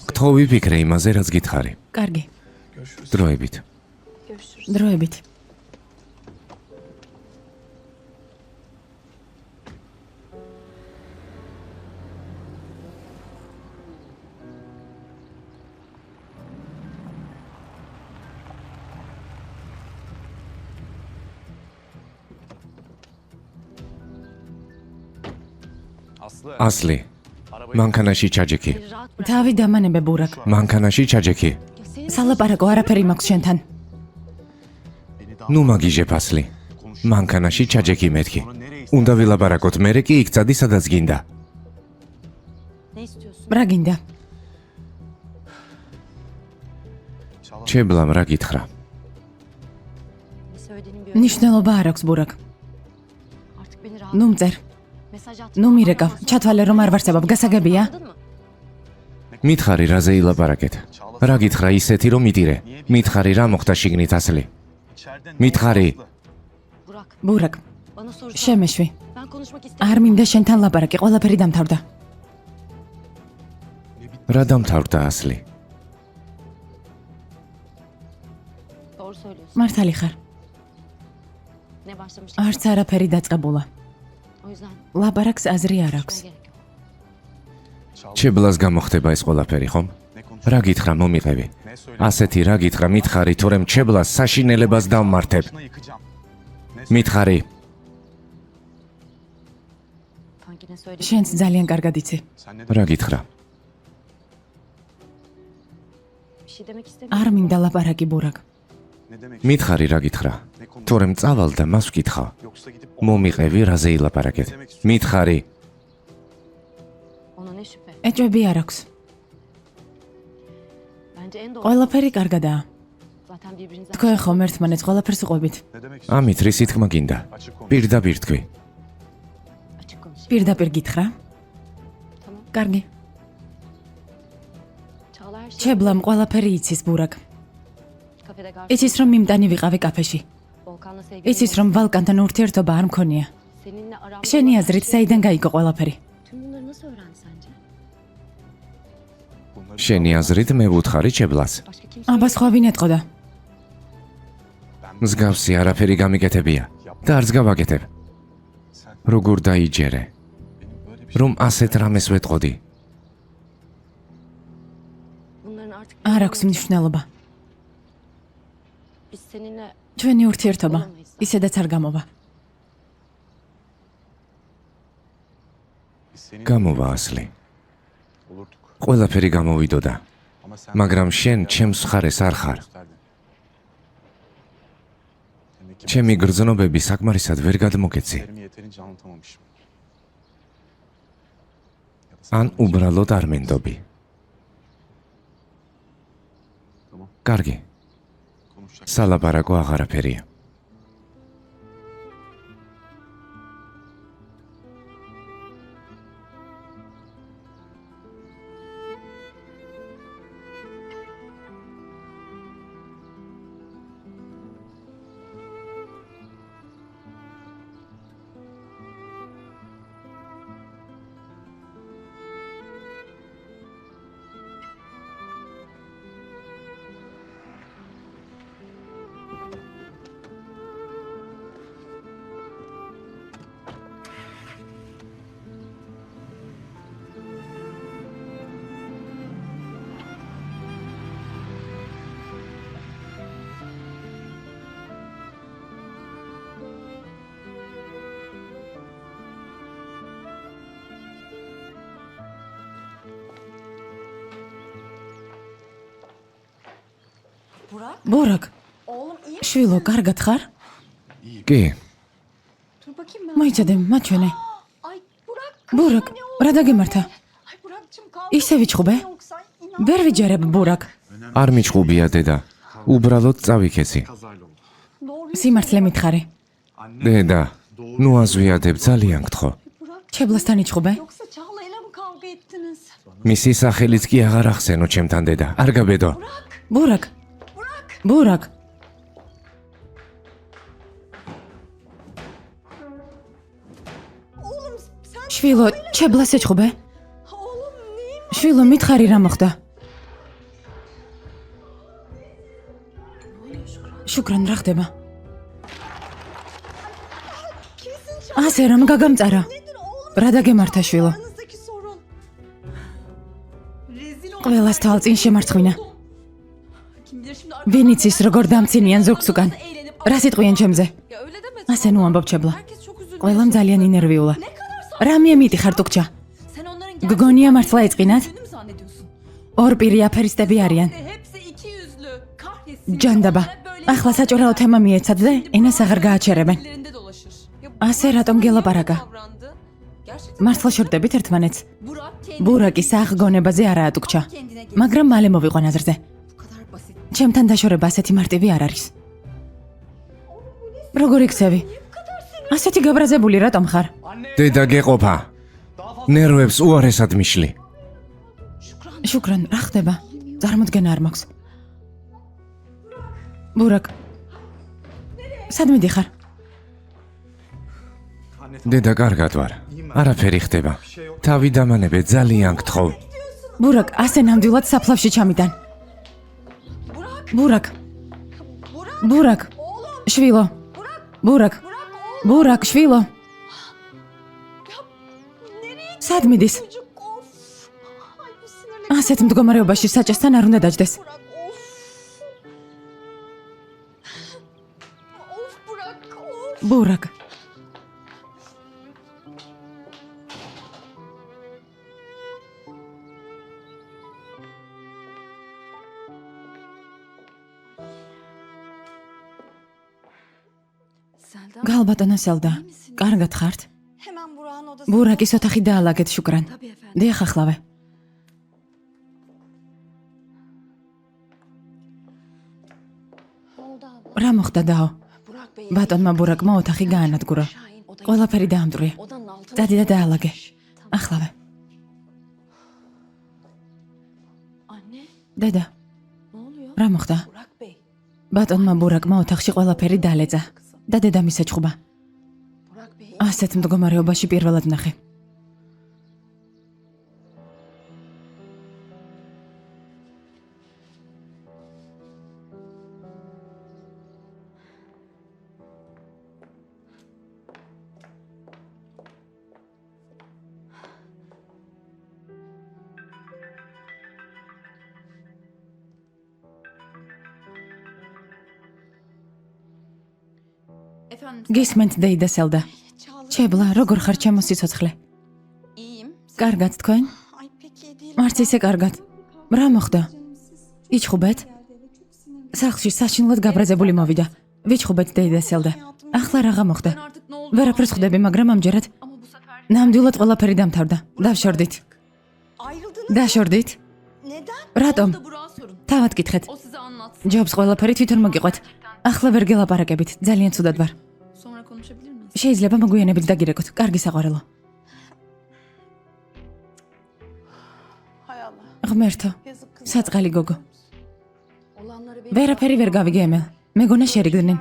გთხოვი ვიფიქრე იმაზე, რაც გითხარი. კარგი. დროებით. დროებით. ასლი. მანქანაში ჩაჯექი. თავი დამანებე ბურაკ. მანქანაში ჩაჯექი. სალაპარაკო არაფერი მაქვს შენთან. ნუ მაგიჟებ ასლი. მანქანაში ჩაჯექი მეთქი. უნდა ვილაპარაკოთ, მერე კი იქ წადი, სადაც გინდა. რა გინდა? ჩებლამ რა გითხრა? ნიშნულობა არ აქვს ბურაკ. ნუ მწერ. ნუ მირეკავ, ჩათვალე რომ არ ვარსებობ, გასაგებია? მითხარი რაზე ილაპარაკეთ? რა გითხრა ისეთი რომ მიტირე? მითხარი რა მოხდა შიგნით ასლი? მითხარი. ბურაკ, შემეშვი. არ მინდა შენთან ლაპარაკი, ყველაფერი დამთავრდა. რა დამთავრდა ასლი? მართალი ხარ. არც არაფერი დაწყებულა. ლაპარაკს აზრი არ აქვს. ჩებლას გამოხდება ეს ყველაფერი, ხომ? რა გითხრა მომიყევი? ასეთი რა გითხრა მითხარი, თორემ ჩებლას საშინელებას დავმართებ. მითხარი. შენც ძალიან კარგად იცი. რა გითხრა? არ მინდა ლაპარაკი ბურაკ. მითხარი რა გითხრა? თორემ წავალ და მას ვკითხავ. მომიყევი რაზე ილაპარაკეთ? მითხარი. ეჭვები არ აქვს. ყველაფერი კარგადაა. თქვენ ხომ ერთმანეთს ყველაფერს უყვებით. ამით რისი თქმა გინდა? პირდაპირ თქვი. პირდაპირ გითხრა? კარგი. ჩებლამ ყველაფერი იცის ბურაკ. იცის რომ მიმტანი ვიყავი კაფეში. იცის რომ ვალკანთან ურთიერთობა არ მქონია. შენი აზრით საიდან გაიგო ყველაფერი? შენი აზრით მე ვუთხარი ჩებლას. აბა სხვა ვინ ეტყოდა? მსგავსი არაფერი გამიკეთებია და არც გავაკეთებ. როგორ დაიჯერე? რომ ასეთ რამეს ვეტყოდი? არ აქვს მნიშვნელობა. ჩვენი ურთიერთობა ისედაც არ გამოვა. გამოვა ასლი. ყველაფერი გამოვიდოდა. მაგრამ შენ ჩემს მხარეს არ ხარ. ჩემი გრძნობები საკმარისად ვერ გადმოგეცი. ან უბრალოდ არ მენდობი. კარგი. სალაპარაკო აღარაფერია. ბურაკ, შვილო, კარგად ხარ? კი. მოიცადე, მაჩვენე. ბურაკ, რა დაგემართა? ისე ვიჩხუბე? ვერ ვიჯერებ ბურაკ. არ მიჩხუბია დედა. უბრალოდ წავიქეცი. სიმართლე მითხარი. დედა, ნუ აზვიადებ, ძალიან გთხოვ. ჩებლასთან იჩხუბე? მისი სახელიც კი აღარ ახსენო ჩემთან დედა. არ გაბედო. ბურაკ. ბურაკ. შვილო, ჩებლას ეჩხუბე? შვილო, მითხარი რა მოხდა? შუკრან, რა ხდება? ასე რამ გაგამწარა? რა დაგემართა შვილო? ყველას თვალწინ შემარცხვინა. ვინ იცის როგორ დამცინიან ზურგს უკან? რა სიტყვიან ჩემზე? ასე ნუ ამბობ ჩებლა. ყველამ ძალიან ინერვიულა. რა მიემიტიხარ ტუქჩა? გგონია მართლა ეწყინათ? ორ პირი აფერისტები არიან. ჯანდაბა, ახლა საჭიროა თემა მიეცათ და ენას აღარ გააჩერებენ. ასე რატომ გელაპარაკა? მართლა შორდებით ერთმანეთს? ბურაკი საღგონებაზე არაა ტუქჩა, მაგრამ მალე მოვიყვან აზრზე. ჩემთან დაშორება ასეთი მარტივი არ არის. როგორ იქცევი? ასეთი გაბრაზებული რატომ ხარ? დედა გეყოფა. ნერვებს უარესად მიშლი. შუკრან, რა ხდება? წარმოდგენა არ მაქვს. ბურაკ, სად მიდიხარ? დედა კარგად ვარ. არაფერი ხდება. თავი დამანებე, ძალიან გთხოვ. ბურაკ, ასე ნამდვილად საფლავში ჩამიდან. ბურაკ. ბურაკ. შვილო. ბურაკ. ბურაკ, შვილო. სად მიდის? ასეთ მდგომარეობაში საჭესთან არ უნდა დაჯდეს. ბურაკ. გალბატონო სელდა, კარგად ხართ? ბურაკის ოთახი დაალაგეთ შუკრან. დიახ ახლავე. რა მოხდა დაო? ბატონმა ბურაკმა ოთახი გაანადგურა. ყველაფერი დაამტვრია. დადი და დაალაგე. ახლავე. დედა. რა მოხდა? ბატონმა ბურაკმა ოთახში ყველაფერი დაალეწა. და დედამის ეჭხობა. ასეთ მდგომარეობაში პირველად ნახე. გისმენთ დეიდა სელდა. ჩებლა, როგორ ხარ ჩემო სიცოცხლე? კარგად თქვენ? მარც ისე კარგად. რა მოხდა? იჩხუბეთ? სახლში საშინლად გაბრაზებული მოვიდა. ვიჩხუბეთ დეიდა სელდა. ახლა რაღა მოხდა? ვერაფერს ხვდები, მაგრამ ამჯერად ნამდვილად ყველაფერი დამთავრდა. დავშორდით. დაშორდით? რატომ? თავად გითხეთ. ჯობს ყველაფერი თვითონ მოგიყვეთ. ახლა ვერ გელაპარაკებით, ძალიან ცუდად ვარ. შეიძლება მოგვიანებით დაგირეკოთ. კარგი საყვარელო. ღმერთო, საწყალი გოგო. ვერაფერი ვერ გავიგე ემელ. მეგონა შერიგდნენ.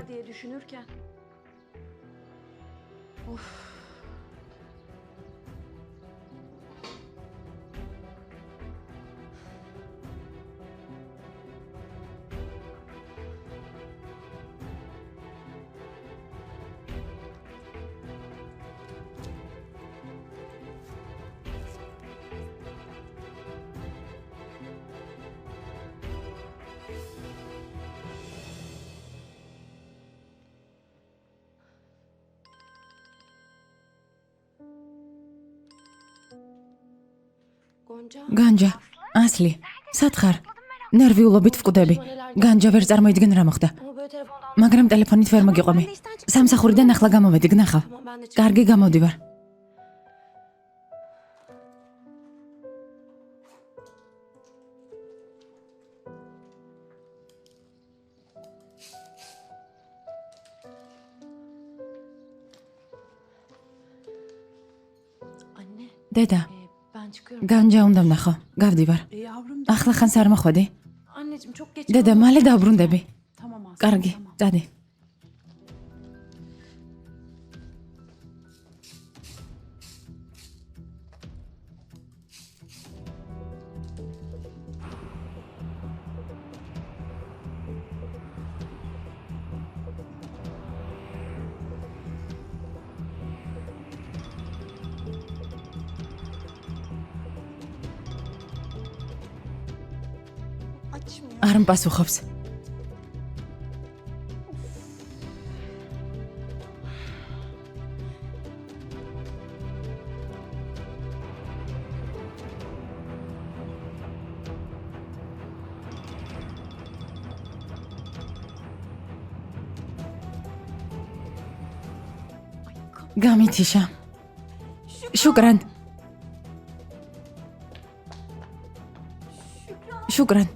განჯა, ასლი, სათხარ, ნერვიულობით ვკვდები. განჯა ვერ წარმოიდგენ რა მოხდა. მაგრამ ტელეფონით ვერ მოგიყვები. სამსახურიდან ახლა გამოვედი, გნახავ. კარგი, გამოდივარ. დედა, განჯა უნდა ვნახო, გავდივარ. ახლა ხანს არ მოხვედი? დედა, მალე დავბრუნდები. კარგი, წადი. არ მპასუხობს. გამითიშა. შუკრან. შუკრან.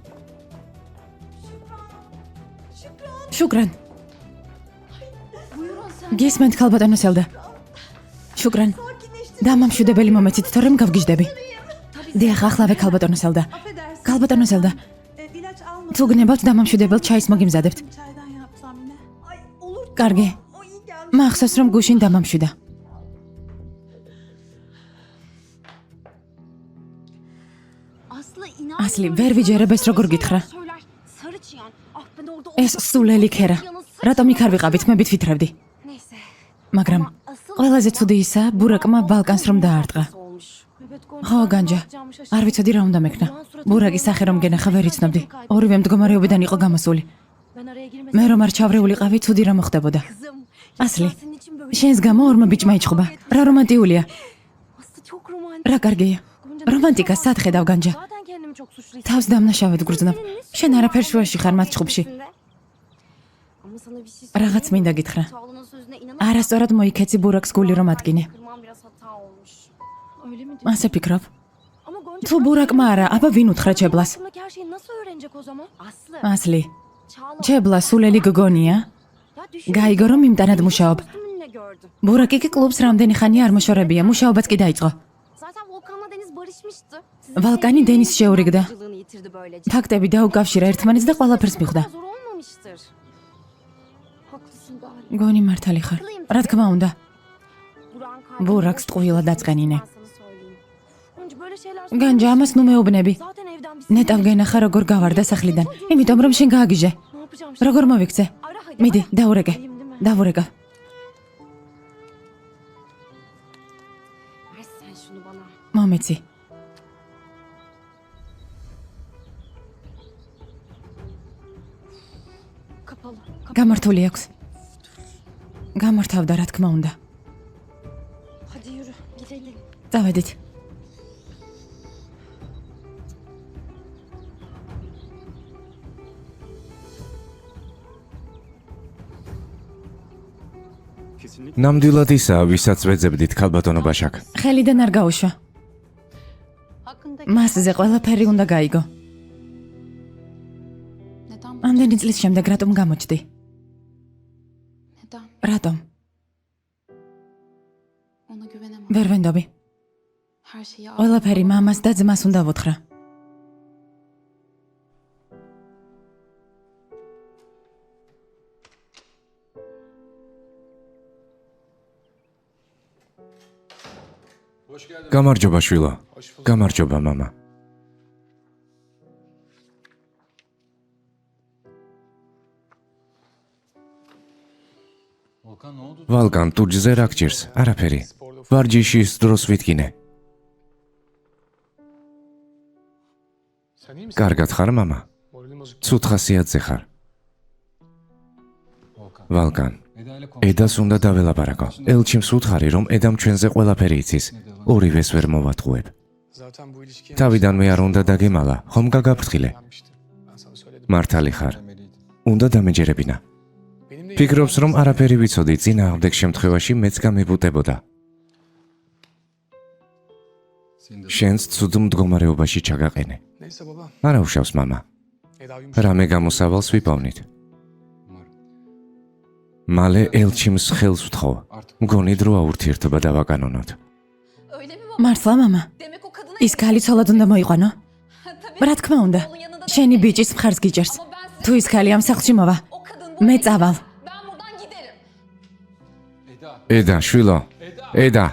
შუკრან. გისმენთ ქალბატონო სელდა. შუკრან. დამამშვიდებელი მომეცით, თორემ გავგიჟდები. დიახ, ახლავე ქალბატონო სელდა. ქალბატონო სელდა. თუ გნებავთ დამამშვიდებელ ჩაის მოგიმზადებთ. კარგი. მახსოვს რომ გუშინ დამამშვიდა. ასლი, ვერ ვიჯერებ ეს როგორ გითხრა. ეს სულელი ქერა. რატომ იქ არ ვიყავით, მე ვიტვირთრევდი. მაგრამ ყველაზე ცუდი ისაა, ბურაკმა ბალკანს რომ დაარტყა. ხო, განჯა. არ ვიცოდი რა უნდა მექნა. ბურაკის სახე რომ გენახა ვერ იცნობდი. ორივე მდგომარეობიდან იყო გამოსული. მე რომ არ ჩავრეულიყავი, ცუდი რა მოხდებოდა. ასლი, შენს გამო ორმა ბიჭმა იჭხობა. რა რომანტიულია. რა კარგია. რომანტიკას სად ხედავ, განჯა? თავს დამნაშავედ გრძნობ. შენ არაფერ შუაში ხარ მათ ჭუბში. რაღაც მინდა გითხრა. არასწორად მოიქეცი ბურაკს გული რომ ატკინე. ასე ფიქრობ? თუ ბურაკმა არა, აბა ვინ უთხრა ჩებლას? ასლი, ჩებლა სულელი გოგონია? გაიგო რომ იმტანად მუშაობ. ბურაკი კი კლუბს რამდენი ხანი არ მოშორებია, მუშაობაც კი დაიწყო. ვალკანი დენის შეურიგდა. ფაქტები დაუკავშირა ერთმანეთს და ყველაფერს მიხვდა. გონი მართალი ხარ. რა თქმა უნდა. ბურაკს ტყუილა დაწყენინე. განჯა, ამას ნუ მეუბნები. ნეტავ გენახა როგორ გავარდა სახლიდან, იმიტომ რომ შენ გააგიჟე. როგორ მოვიქცე? მიდი, დაურეკე. დავურეკა. მომეცი. გამართული აქვს. გამართავდა, რა თქმა უნდა. დავედით. ნამდვილად ისაა, ვისაც ვეძებდით, ქალბატონო ბაშაკ. ხელიდან არ გაუშვა. მასზე ყველაფერი უნდა გაიგო. ამდენი წლის შემდეგ რატომ გამოჩდი? რატომ? ვერ ვენდობი. ყველაფერი მამას და ძმას უნდა ვუთხრა. გამარჯობა შვილო. გამარჯობა მამა. ვალკან, ტურჯზე რა გჭირს? არაფერი. ვარჯიშის დროს ვიტკინე. კარგად ხარ, მამა? ცუდ ხასიათზე ხარ. ვალკან, ედას უნდა დაველაპარაკო. ელჩიმს უთხარი, რომ ედამ ჩვენზე ყველაფერი იცის. ორივეს ვერ მოვატყუებ. თავიდანვე არ უნდა დაგემალა, ხომ გაგაფრთხილე? მართალი ხარ. უნდა დამეჯერებინა. ფიქრობს, რომ არაფერი ვიცოდი, წინააღმდეგ შემთხვევაში მეც გამებუტებოდა. შენც ცუდ მდგომარეობაში ჩაგაყენე. არა უშავს, მამა. რამე გამოსავალს ვიპოვნით. მალე ელჩიმს ხელს ვთხოვ. მგონი დრო აურთიერთობა დავაკანონოთ. მართლა, მამა? ის ქალი ცოლად უნდა მოიყვანო? რა თქმა უნდა. შენი ბიჭის მხარს გიჭერს. თუ ის ქალი ამ სახლში მოვა, მე წავალ. ედა, შვილო. ედა.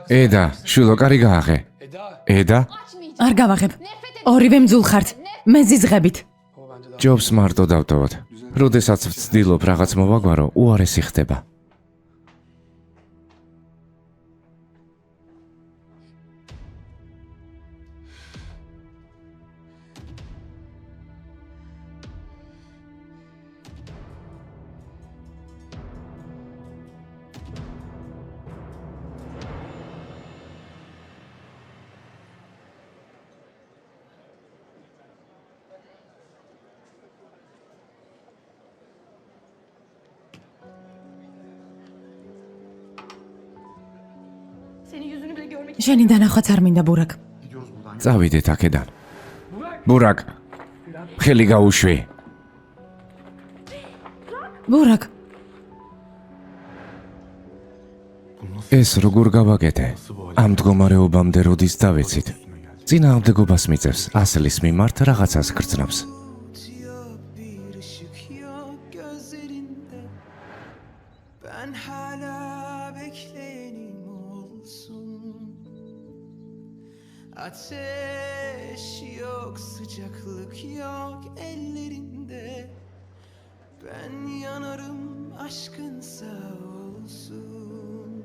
ედა, შვილო, კარი გააღე. ედა? არ გავაღებ. ორივე მძულ ხართ. მე ზიზღებით. ჯობს მარტო დავტოვოთ. როდესაც ვცდილობ რაღაც მოვაგვარო, უარესი ხდება. შენი დანახვაც არ მინდა ბურაკ. წავიდეთ აქედან. ბურაკ, ხელი გაუშვი. ბურაკ, ეს როგორ გავაკეთე? ამ მდგომარეობამდე როდის დავეცით? წინააღმდეგობას მიწევს, ასლის მიმართ რაღაცას გრძნობს. Ben hala bekleyenim olsun. Ateş yok, sıcaklık yok ellerinde. Ben yanarım, aşkın sağ olsun.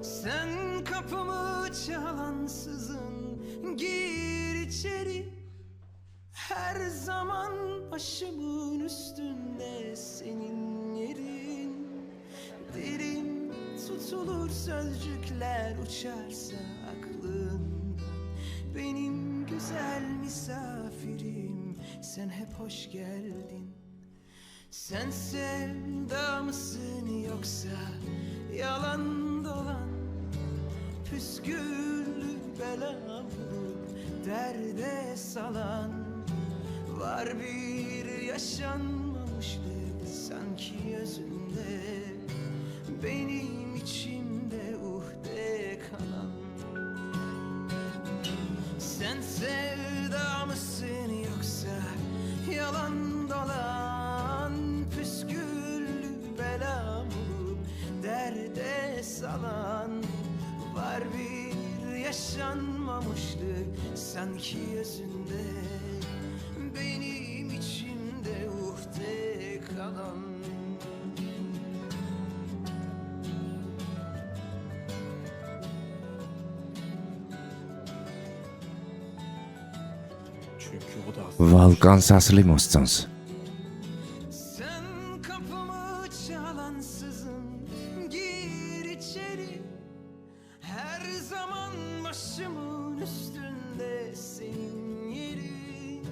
Sen kapımı çalansızın, gir içeri. Her zaman başımın üstünde senin yerin. Dilim tutulur, sözcükler uçarsa aklımdan. Benim güzel misafirim, sen hep hoş geldin. Sen sevda mısın yoksa yalan dolan? Püsküllü bela bulup derde salan. Var bir yaşanmamışlık sanki özünde. Benim içimde uhde kalan. Sen sevda mısın yoksa yalan dolan? Püsküllü bela bulup derde salan. Var bir yaşanmamışlık sanki özünde. Benim içimde uhde kalan. Valkans asli მოსწონს. Sen kapımı çalansızın, gir içeri. Her zaman başımın üstünde senin yerin.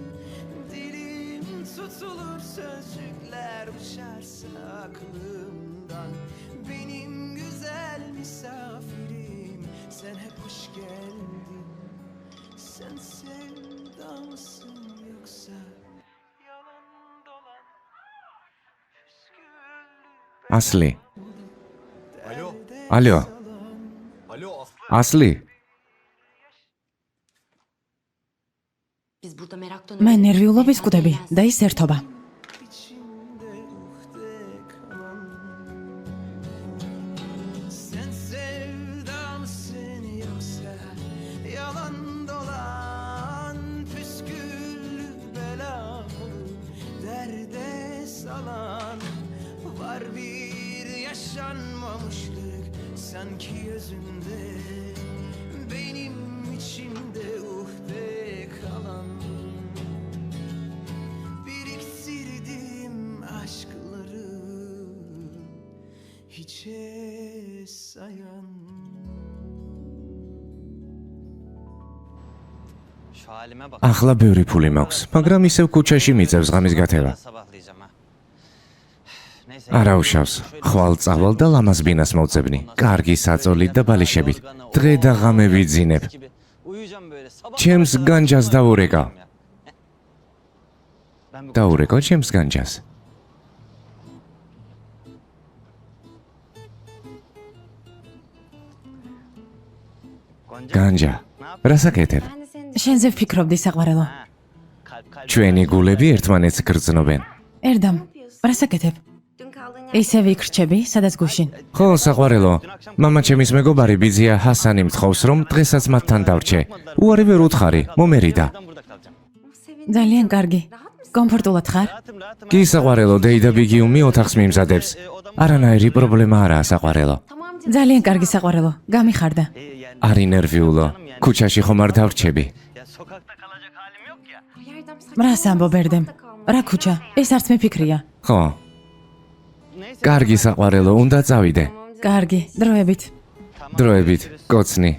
Dilim tutulur, sözcükler uçarsa aklımdan. Benim güzel misafirim, sen hep hoş geldin. Sen sevda mısın yoksa yalan dolan? Püsküllü Asli. Alo. Alyo, Alo Aslı. Asli. მე ნერვიულობის კვდები და ის ერთობა. içimde uhde kalan. Sen sevda mısın yoksa yalan dolan? Püsküllü bela bulup derde salan. Var bir yaşanmamışlık sanki özünde. Benim içimde uhde kalan. Biriktirdim aşkları hiçe sayan. Şu halime bak. ახლა ბევრი ფული მაქვს, მაგრამ ისევ ქუჩაში მიწევს ღამის გათევა. Sabahlayacağım ha. Neyse. არა უშავს, ხვალ წავალ და ლამაზ ბინას მოვწებნი. კარგი საწოლით და ბალიშებით. დღე და ღამე ვიძინებ. Uyuyacağım böyle. Sabah. ჩემს განჯას დაურეკა. Ben bu დაურეკო ჩემს განჯას. განჯა. რას აკეთებ? შენზე ვფიქრობდი საყვარელო. ჩვენი გულები ერთმანეთს გრძნობენ. ერდამ, რას აკეთებ? ისევ იქ რჩები, სადაც გუშინ. ხო, საყვარელო. მამა ჩემის მეგობარი ბიძია ჰასანი მთხოვს, რომ დღესაც მათთან დავრჩე. უარი ვერ უთხარი, მომერიდა. burada kalacağım. ძალიან კარგი. კომფორტულად ხარ? Rahatım. კი, საყვარელო, დეიდა ბიგიუმი ოთახს მიმზადებს. არანაირი პრობლემა არაა, საყვარელო. ძალიან კარგი საყვარელო. გამიხარდა. Yani არ ინერვიულო. ქუჩაში ხომ არ დავრჩები. ya sokakta kalacak halim yok ya. რას ამბობ ერდემ? რა ქუჩა? ეს არც მიფიქრია. ხო. Neyse. კარგი საყვარელო, უნდა წავიდე. კარგი, დროებით. დროებით, კოცნი.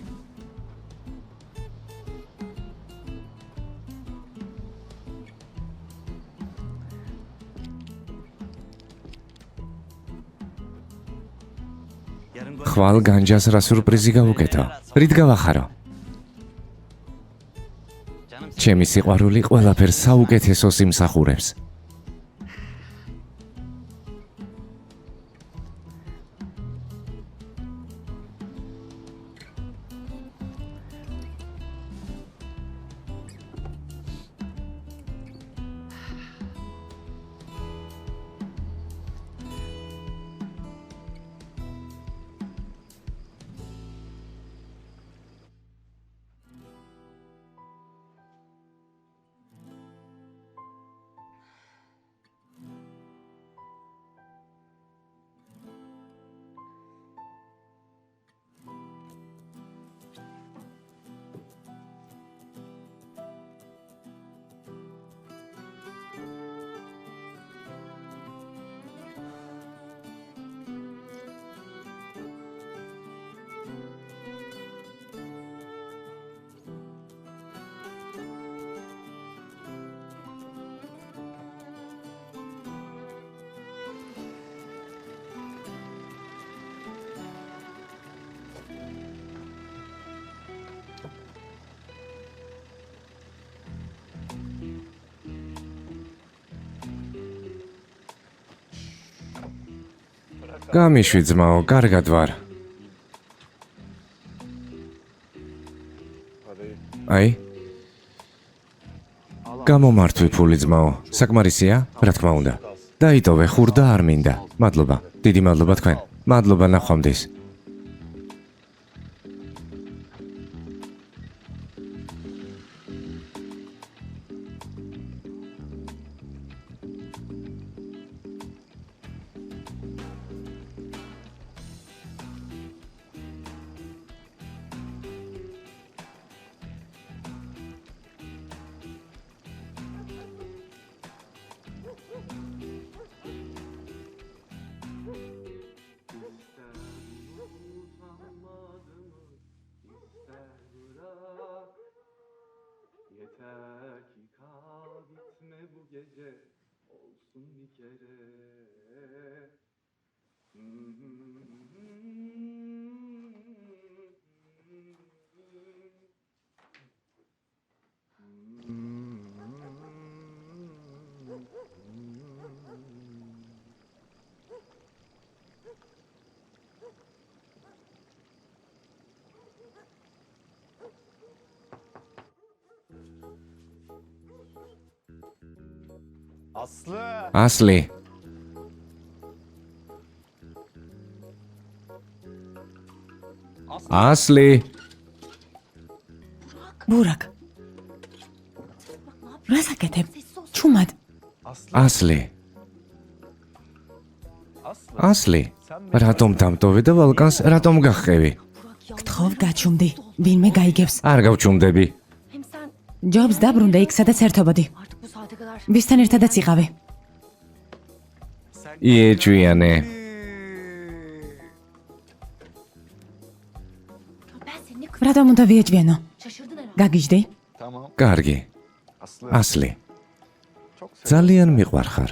ხვალ განჯას რა სურპრიზი გავუკეთო. რით გავახარო? ჩემი სიყვარული ყველაფერს საუკეთესოს იმსახურებს. გამიშვი ძმაო, კარგად ვარ. აი? გამომართვი ფული ძმაო, საკმარისია? რა თქმა უნდა. დაიტოვე, ხურდა არ მინდა. მადლობა. დიდი მადლობა თქვენ. მადლობა ნახვამდის. Yeter ki kal gitme bu gece olsun bir kere. ასლი. ასლი. ბურაკ. რა საკეთებ? ჩუმად. ასლი. ასლი. რატომ დამტოვე და ვალკანს რატომ გახყევი? გთხოვ, გაჩუმდი. ვინმე გაიგებს. არ გავჩუმდები. ჯობს დაბრუნდა იქ, სადაც ერთობოდი. ვისთან ერთადაც იყავი? იეჭვიანე. რატომ უნდა ვიეჭვიანო? გაგიჟდი? კარგი. ასლი. ძალიან მიყვარხარ.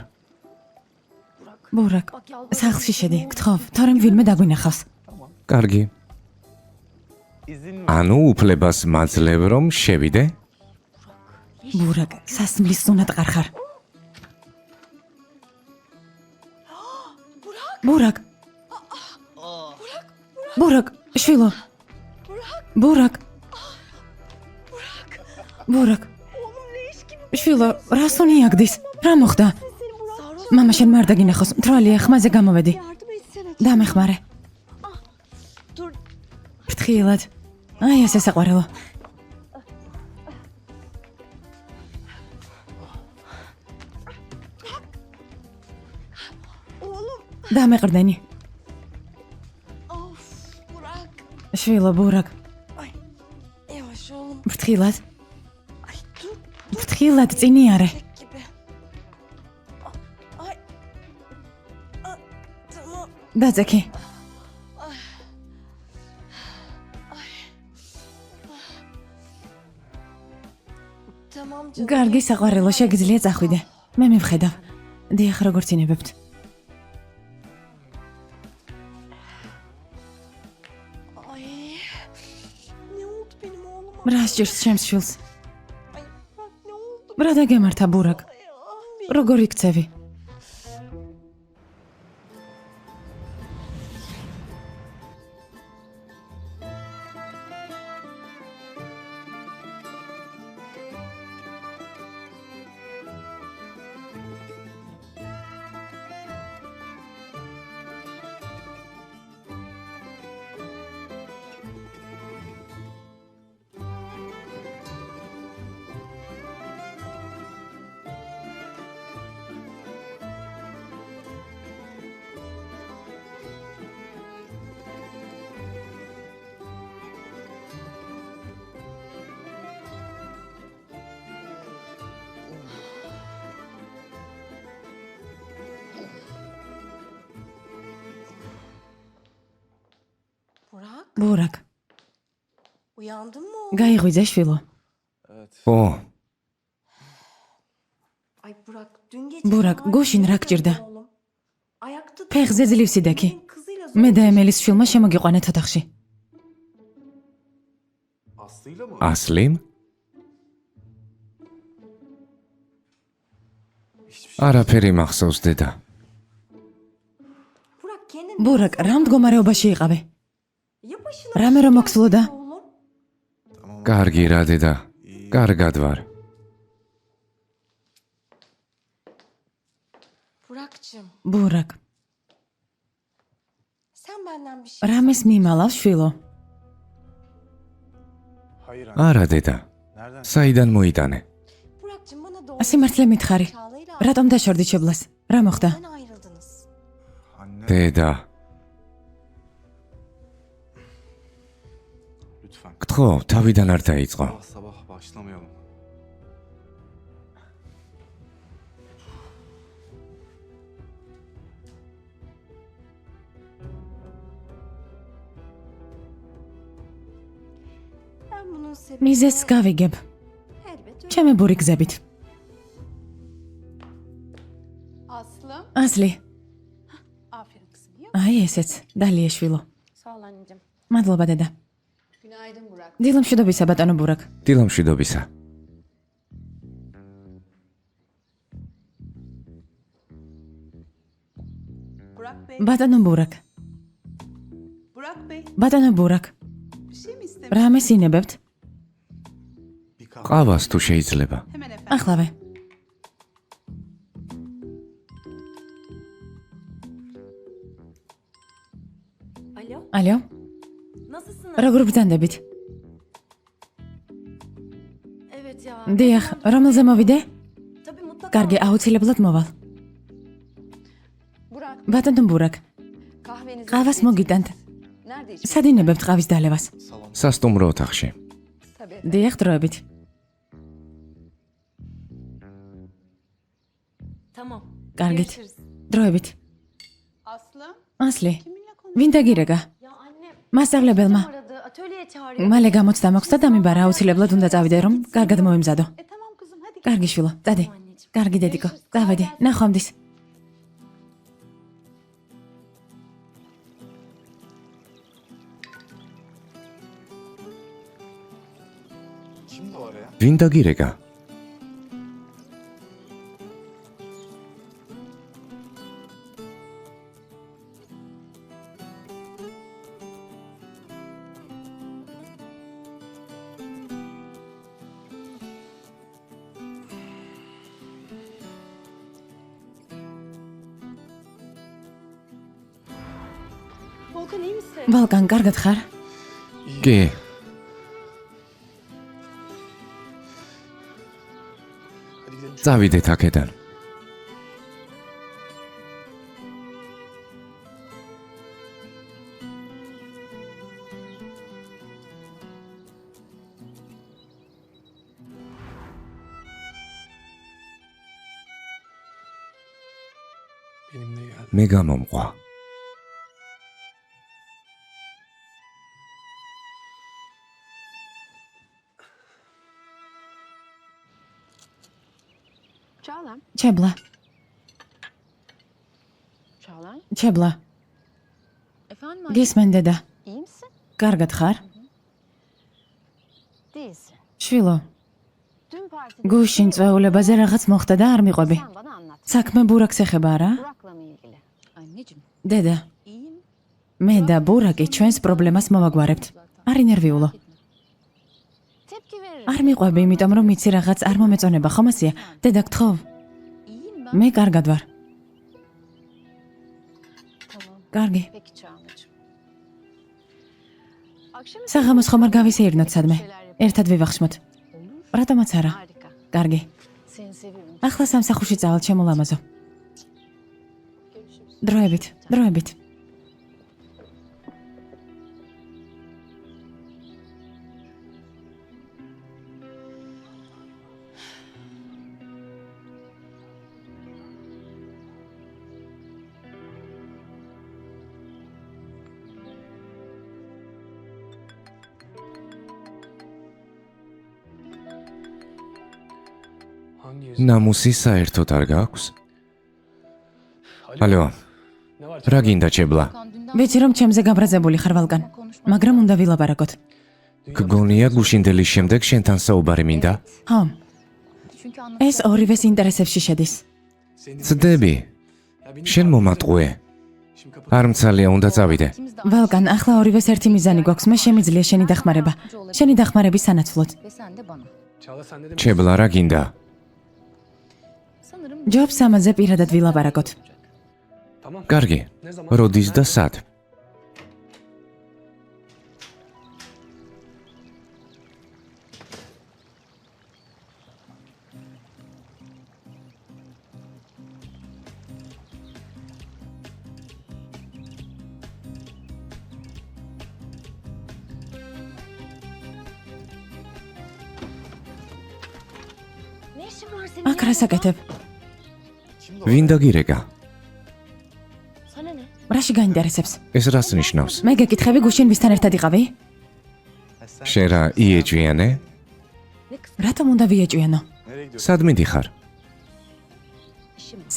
ბურაკ, სახლში შედი, გთხოვ, თორემ ვინმე დაგვინახავს. კარგი. ანუ უფლებას მაძლევ რომ შევიდე? ბურაკ, სასმლის ზონად ყარხარ. ბურაკ. ბურაკ, შვილო. ბურაკ. ბურაკ. შვილო, რას უნიაგდის? რა მოხდა? მამა შენ მარ დაგინახოს, მთვრალია, ხმაზე გამოვედი. დამეხმარე. ფრთხილად. აი ესე საყვარელო. დამეყრდენი. შვილო, ბურაკ. ფრთხილად. ფრთხილად, წინი არე. დაძექი. გარგი საყვარელო, შეგიძლია წახვიდე. მე მივხედავ. დიახ, როგორც ინებებთ. რა სჭირს ჩემს შვილს? რა დაგემართა ბურაკ? როგორ იქცევი? ბურაკ, Uyandın mı? გაიღვიძე შვილო. ო, Ay Burak dün gece Burak, harika guşin uyudun rakçırda. oğlum. Ayakta ფეხზე ძლივს იდექი. kızıyla მე და ემელის შვილმა შემოგიყვანეთ ოთახში. Aslı'yla mı? ასლიმ? არაფერი მახსოვს დედა. Burak kendin ბურაკ, რა მდგომარეობაში იყავე? ya başına რამე რომ მოხსლოდა? oğlum. კარგი რა დედა. კარგად ვარ. Burak'cığım ბურაკ, sen benden bir şey რამეს მიმალავს შვილო? Hayır anne. არა დედა. Nereden? საიდან მოიტანე? Burak'cığım bana doğru სიმართლე მითხარი. Çağla'yla რატომ დაშორდი შებლას? რა მოხდა? neden ayrıldınız? Anne. დედა, Lütfen. გთხოვ, თავიდან არ დაიწყო. Sabah sabah başlamayalım. Ben bunun sebebini მიზეს გავიგებ. elbet öyle. ჩემი ბური გზებით. Aslı. ასლი, Aferin kızım. Yok. აი ესეც, დალია შვილო. Sağ ol anneciğim. მადლობა დედა. Günaydın Burak. დილამშვიდობისა ბატონო ბურაკ. დილამშვიდობისა. Burak Bey. ბატონო ბურაკ. Burak Bey. ბატონო ბურაკ. Bir şey mi istemiş? რა მესინებებთ? Bir kahve. ყავას თუ შეიძლება. Hemen efendim. ახლავე. Alo ალო, nasılsın? როგორ ბრძანდებით? Evet ya. დიახ, რომელზე მოვიდე? Tabii mutlaka. კარგი, აუცილებლად მოვალ. Burak. ბატონო ბურაკ, Kahvenizi ყავას მოგიტანთ. Nerede içmek? სადინებებთ ყავის დალევას? Salon. სასტუმრო ოთახში. Tabii. დიახ, დროებით. Tamam. კარგით. Görüşürüz. დროებით. Aslı. ასლი, Kiminle ვინ დაგირეკა? Ya anne მასწავლებელმა. aradı. Atölyeye çağırıyor. მალე გამოცდა მოხსდა და მიმბარა აუცილებლად უნდა წავიდე რომ კარგად მოემზადო. Tamam kızım hadi. კარგი შვილო, წადი. Tamam anneciğim. კარგი დედიკო, წავედი. ნახვამდის. Kim bu araya? ვინ დაგირეკა? Volkan iyi misin? ვალკან, კარგად ხარ? კი, Hadi gidelim. წავიდეთ აქედან. Benimle gel. მე გამომყვა. Çağla. ჩებლა, Çağla. ჩებლა. Efendim გისმენ დედა. iyi misin? კარგად ხარ? Değil. değilsin. შვილო, Dün partide გუშინ წვეულებაზე რაღაც მოხდა და არ მიყვები. sen bana anlat. საქმე ბურაკს ეხება არა? Burak'la mı ilgili? Anneciğim, დედა, iyiyim. მე და ბურაკი ჩვენს პრობლემას მოვაგვარებთ. არ ინერვიულო. Tepki veririm. არ მიყვები, იმიტომ რომ იცი რაღაც არ მომეწონება, ხომ ასია? დედა, გთხოვ, İyiyim ben. მე კარგად ვარ. Tamam. კარგი. Peki Çağla'cığım. Akşam საღამოს ხომ არ გავისეირნოთ სადმე? ერთად ვივახშმოთ. olur. რატომაც არა? Harika. კარგი. Seni seviyorum. ახლა სამსახურში წავალ, შემოლამაზო. Görüşürüz. დროებით, დროებით. ნამუსი საერთოდ არ გაქვს? ალო, რა გინდა ჭებლა? ვიცი რომ ჩემზე გაბრაზებული ხარ ვალკან, მაგრამ უნდა ვილაპარაკოთ. გგონია გუშინდელის შემდეგ შენთან საუბარი მინდა? ხო, Çünkü ეს ორივეს ინტერესებში შედის. ცდები. შენ მომატყუე. არ მცალია უნდა წავიდე. ვალკან, ახლა ორივეს ერთი მიზანი გვაქვს, მე შემიძლია შენი დახმარება. შენი დახმარების სანაცვლოდ. ve sen de bana. ჭებლა რა გინდა? Sanırım ჯობს ამაზე პირადად ვილაპარაკოთ. კარგი. როდის და სად? Ne işin var senin? აქ რას აკეთებ? ვინ დაგირეკა? Sana ne? რაში გაინტერესებს? ეს რას ნიშნავს? მე გეკითხები გუშინ ვისთან ერთად იყავი? შენ რა იეჭვიანე? რატომ უნდა ვიეჭვიანო? სად მიდიხარ?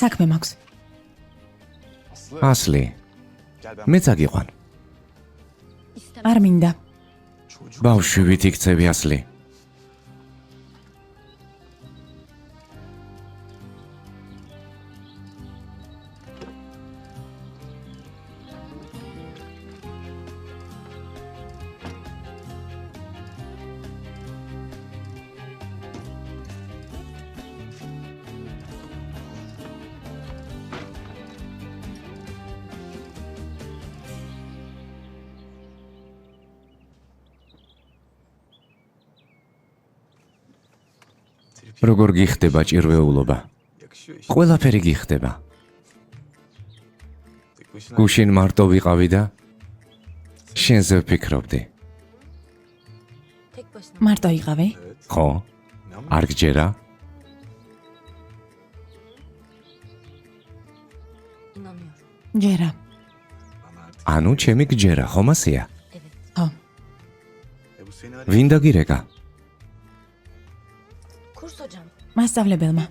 საქმე მაქვს. ასლი. მე წაგიყვან. არ მინდა. ბავშვი ვით იქცევი ასლი. როგორ გიხდება ჭირვეულობა? ყველაფერი გიხდება. გუშინ მარტო ვიყავი და შენზე ვფიქრობდი. Tek başına. მარტო იყავი? ხო? არ გჯერა? İnanmıyorum. ჯერა. ანუ ჩემი გჯერა, ხომ ასია? ხო. ვინ დაგირეკა? Kurs hocam. მასწავლებელმა.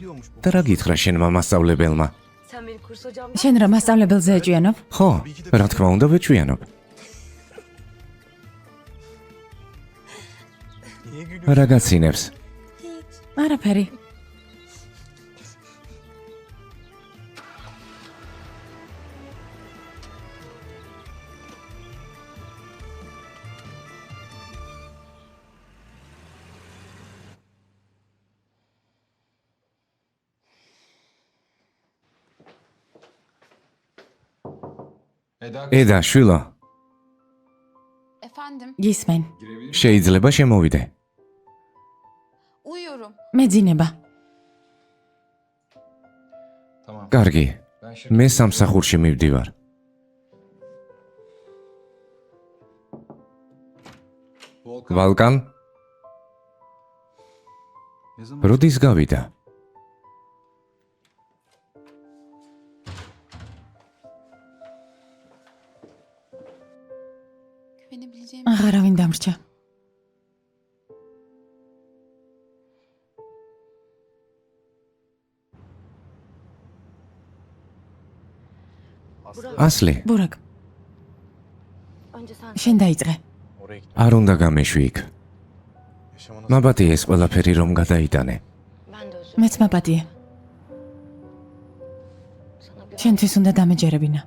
და რა გითხრა შენმა მასწავლებელმა? Sen beni kurs hocam. შენ რა მასწავლებელზე ეჭვიანობ? ხო, რა თქმა უნდა ვეჭვიანობ. რა გაცინებს? არაფერი. eda, შვილო, efendim გისმენ. შეიძლება შემოვიდე? uyuyorum. მეძინება. კარგი. მე სამსახურში მივდივარ. ვალკან? როდის გავიდა? Güvenebileceğim აღარავინ დამრჩა. ასლი, ბურაკ, Önce sen. შენ დაიწყე. არ უნდა გამეშვი იქ. მაბატია ეს ყველაფერი რომ გადაიტანე. Ben de özür მეც მაპატიე. sana güven. შენთვის უნდა დამეჯერებინა.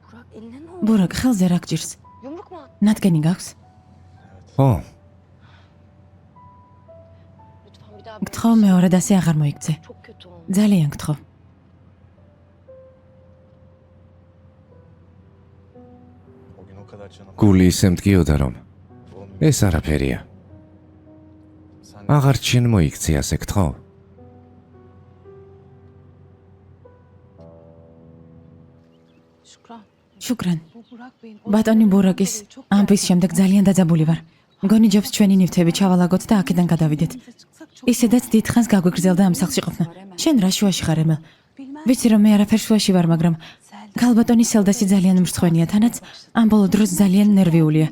Burak eline ne oldu? ბურაკ, ხელზე რა გჭირს? Yumruk mu attın? ნადგენი გაქვს? ო, Lütfen bir daha გთხოვ მეორედ ასე აღარ მოიქცე. çok kötü oldu. ძალიან გთხოვ. გული ისე მტკიოდა რომ ეს არაფერია. აღარ შენ მოიქცე ასე გთხოვ. Şükran. შუკრან. ბატონი ბურაკის ამბის შემდეგ ძალიან დაძაბული ვარ. მგონი ჯობს ჩვენი ნივთები ჩავალაგოთ და აქედან გადავიდეთ. ისედაც დიდხანს გაგვიგრძელდა ამ სახლში ყოფნა. შენ რა შუაში ხარ ემელ? ვიცი რომ მე არაფერ შუაში ვარ, მაგრამ გალბატონი სელდასი ძალიან მრცხვენია, თანაც ამ ბოლო დროს ძალიან ნერვიულია.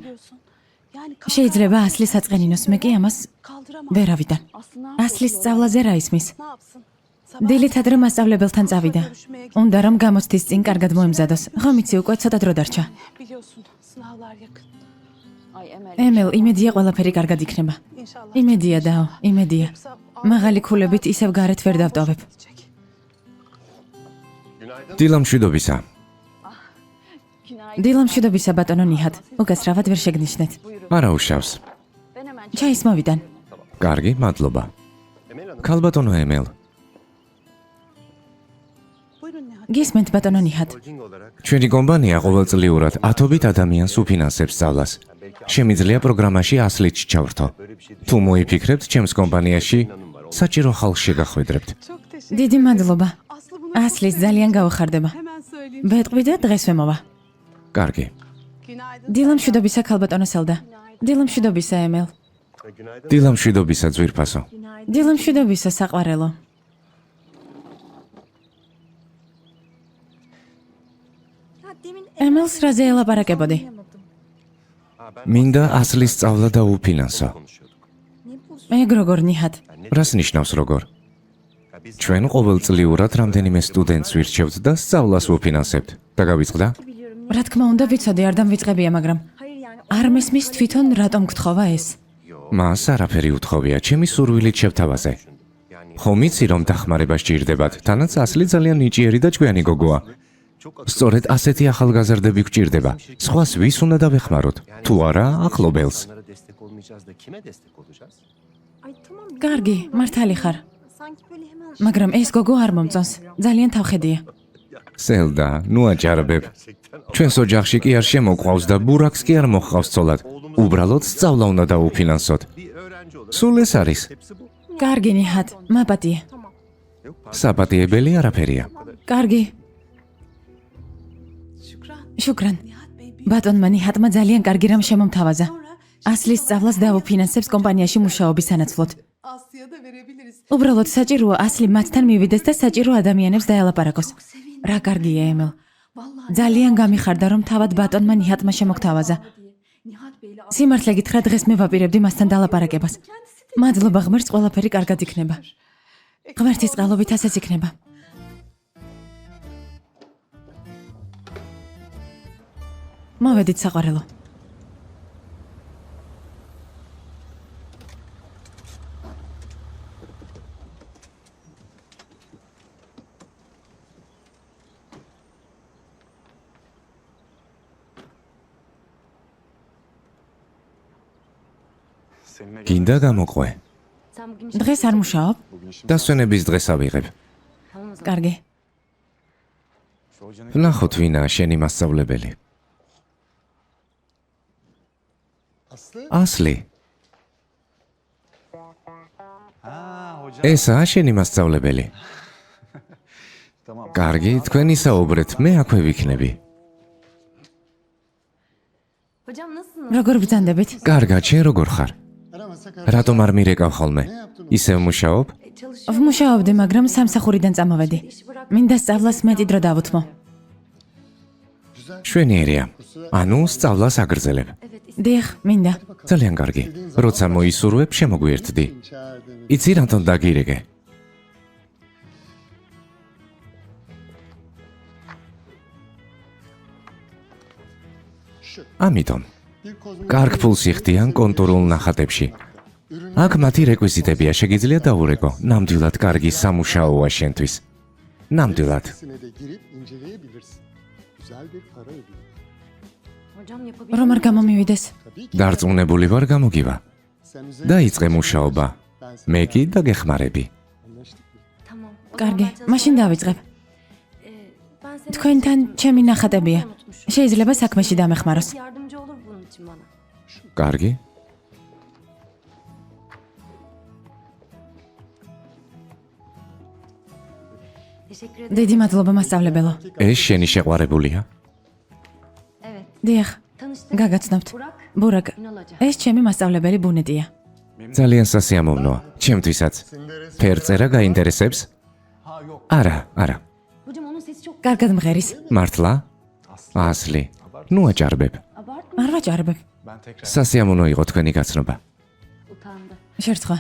შეიძლება ასლის აწყენინოს, მე კი ამას ვერავიდან. ასლის სწავლაზე რა ისმის? დილით ადრე მასწავლებელთან წავიდა. უნდა რომ გამოცდის წინ კარგად მოემზადოს. ხომ იცი უკვე ცოტა დრო დარჩა. Ay Emel. ემელ, იმედია ყველაფერი კარგად იქნება. იმედია დაო, იმედია. მაღალი ქულებით ისევ გარეთ ვერ დავტოვებ. დილამშვიდობისა. დილამშვიდობისა ბატონო ნიჰად. უკაცრავად ვერ შეგნიშნეთ. არა უშავს. Ben hemen ჩაის მოვიდან. კარგი, მადლობა. ქალბატონო ემელ, გისმენთ ბატონო ნიჰად. ჩვენი კომპანია ყოველწლიურად ათობით ადამიანს უფინანსებს სწავლას. შემიძლია პროგრამაში 100-ით ჩავრთო. თუ მოიფიქრებთ, ჩემს კომპანიაში საჭირო ხალხს შეგახვედრებთ. დიდი მადლობა. ასლის ძალიან გავხარდება. ვეტყვი და დღეს ვემოვა. კარგი. დილამშვიდობისა ქალბატონო სელდა. დილამშვიდობისა ემელ. დილამშვიდობისა ძვირფასო. დილამშვიდობისა საყვარელო. Ya demin ემელს რაზე ელაპარაკებოდი? მინდა ასლის სწავლა და უფინანსო. ეგ როგორ ნიჰად? რას ნიშნავს როგორ? ჩვენ ყოველწლიურად რამდენიმე სტუდენტს ვირჩევთ და სწავლას ვუფინანსებთ. დაგავიწყდა? რა თქმა უნდა ვიცოდი, არ დამვიწყებია, მაგრამ hayır yani არ მესმის თვითონ რატომ გთხოვა ეს? მას არაფერი უთხოვია, ჩემი სურვილით შევთავაზე. ხომ იცი რომ დახმარება სჭირდებათ, თანაც ასლი ძალიან ნიჭიერი და ჭკვიანი გოგოა. სწორედ ასეთი ახალგაზრდები გვჭირდება. სხვას ვის უნდა დავეხმაროთ? თუ არა, ახლობელს. ay tamam კარგი, მართალი ხარ, sanki böyle hemen მაგრამ ეს გოგო არ მომწონს. ძალიან თავხედია. სელდა, ნუ აჭარბებ. ჩვენს ოჯახში კი არ შემოყვავს და ბურაკს კი არ მოჰყავს ცოლად. უბრალოდ სწავლა უნდა დაუფინანსოთ. სულ ეს არის. კარგი ნიჰად, მაპატიე. საპატიებელი არაფერია. კარგი. შუკრან. ბატონმა ნიჰადმა ძალიან კარგი რამ შემომთავაზა. ასლის სწავლას დაუფინანსებს კომპანიაში მუშაობის სანაცვლოდ. უბრალოდ საჭიროა ასლი მათთან მივიდეს და საჭირო ადამიანებს დაელაპარაკოს. რა კარგია ემელ. ძალიან გამიხარდა რომ თავად ბატონმა ნიჰადმა შემოგთავაზა. სიმართლე გითხრა, დღეს მე ვაპირებდი მასთან დალაპარაკებას. მადლობა ღმერთს, ყველაფერი კარგად იქნება. ღმერთის წყალობით ასეც იქნება. მოვედით საყვარელო. გინდა გამოყვე. sen bugün დღეს არ მუშაობ? დასვენების დღეს ავიღებ. tamam o zaman. კარგი. ვნახოთ ვინაა შენი მასწავლებელი. ასლი. ესაა შენი მასწავლებელი. კარგი, თქვენ ისაუბრეთ, მე აქვე ვიქნები. Hocam nasılsınız? როგორ ბრძანდებით? კარგად, შენ როგორ ხარ? რატომ არ მირეკავ ხოლმე? ისევ მუშაობ? Çalışıyorum. ვმუშაობდი, მაგრამ სამსახურიდან წამოვედი. მინდა სწავლას მეტი დრო დავუთმო. შვენიერია. ანუ სწავლას აგრძელებ. დიახ, მინდა. ძალიან კარგი. როცა მოისურვებ, შემოგვიერთდი. იცი რატომ დაგირეკე? ამიტომ კარგ ფულს იხდიან კონტურულ ნახატებში. აქ მათი რეკვიზიტებია, შეგიძლია დაურეკო. ნამდვილად კარგი სამუშაოა შენთვის. ნამდვილად. de girip inceleyebilirsin. Güzel bir para ödülü. Hocam yapabilir რომ არ გამომივიდეს. Tabii ki დარწმუნებული ვარ გამოგივა. sen üzerine დაიწყე მუშაობა. ben მე კი დაგეხმარები. anlaştık mı? Tamam. O კარგი, zaman ben მაშინ çalışmaya დავიწყებ. Ben seni თქვენთან ჩემი ნახატებია. შეიძლება საქმეში დამეხმაროს. yardımcı olur bunun için bana. კარგი? Teşekkür ederim. დიდი მადლობა მასწავლებელო. ეს შენი შეყვარებულია? Evet. დიახ, Tanıştık. გაგაცნობთ. Burak. ბურაკ, Ünal Hoca. ეს ჩემი მასწავლებელი ბუნეტია. ძალიან სასიამოვნოა. ჩემთვისაც. ფერწერა გაინტერესებს? არა, არა. Hocam onun sesi çok კარგად მღერის. მართლა? ასლი. ნუ აჭარბებ. abartma. არ ვაჭარბებ. სასიამოვნო იყო თქვენი გაცნობა. Utandı. შერცხვა.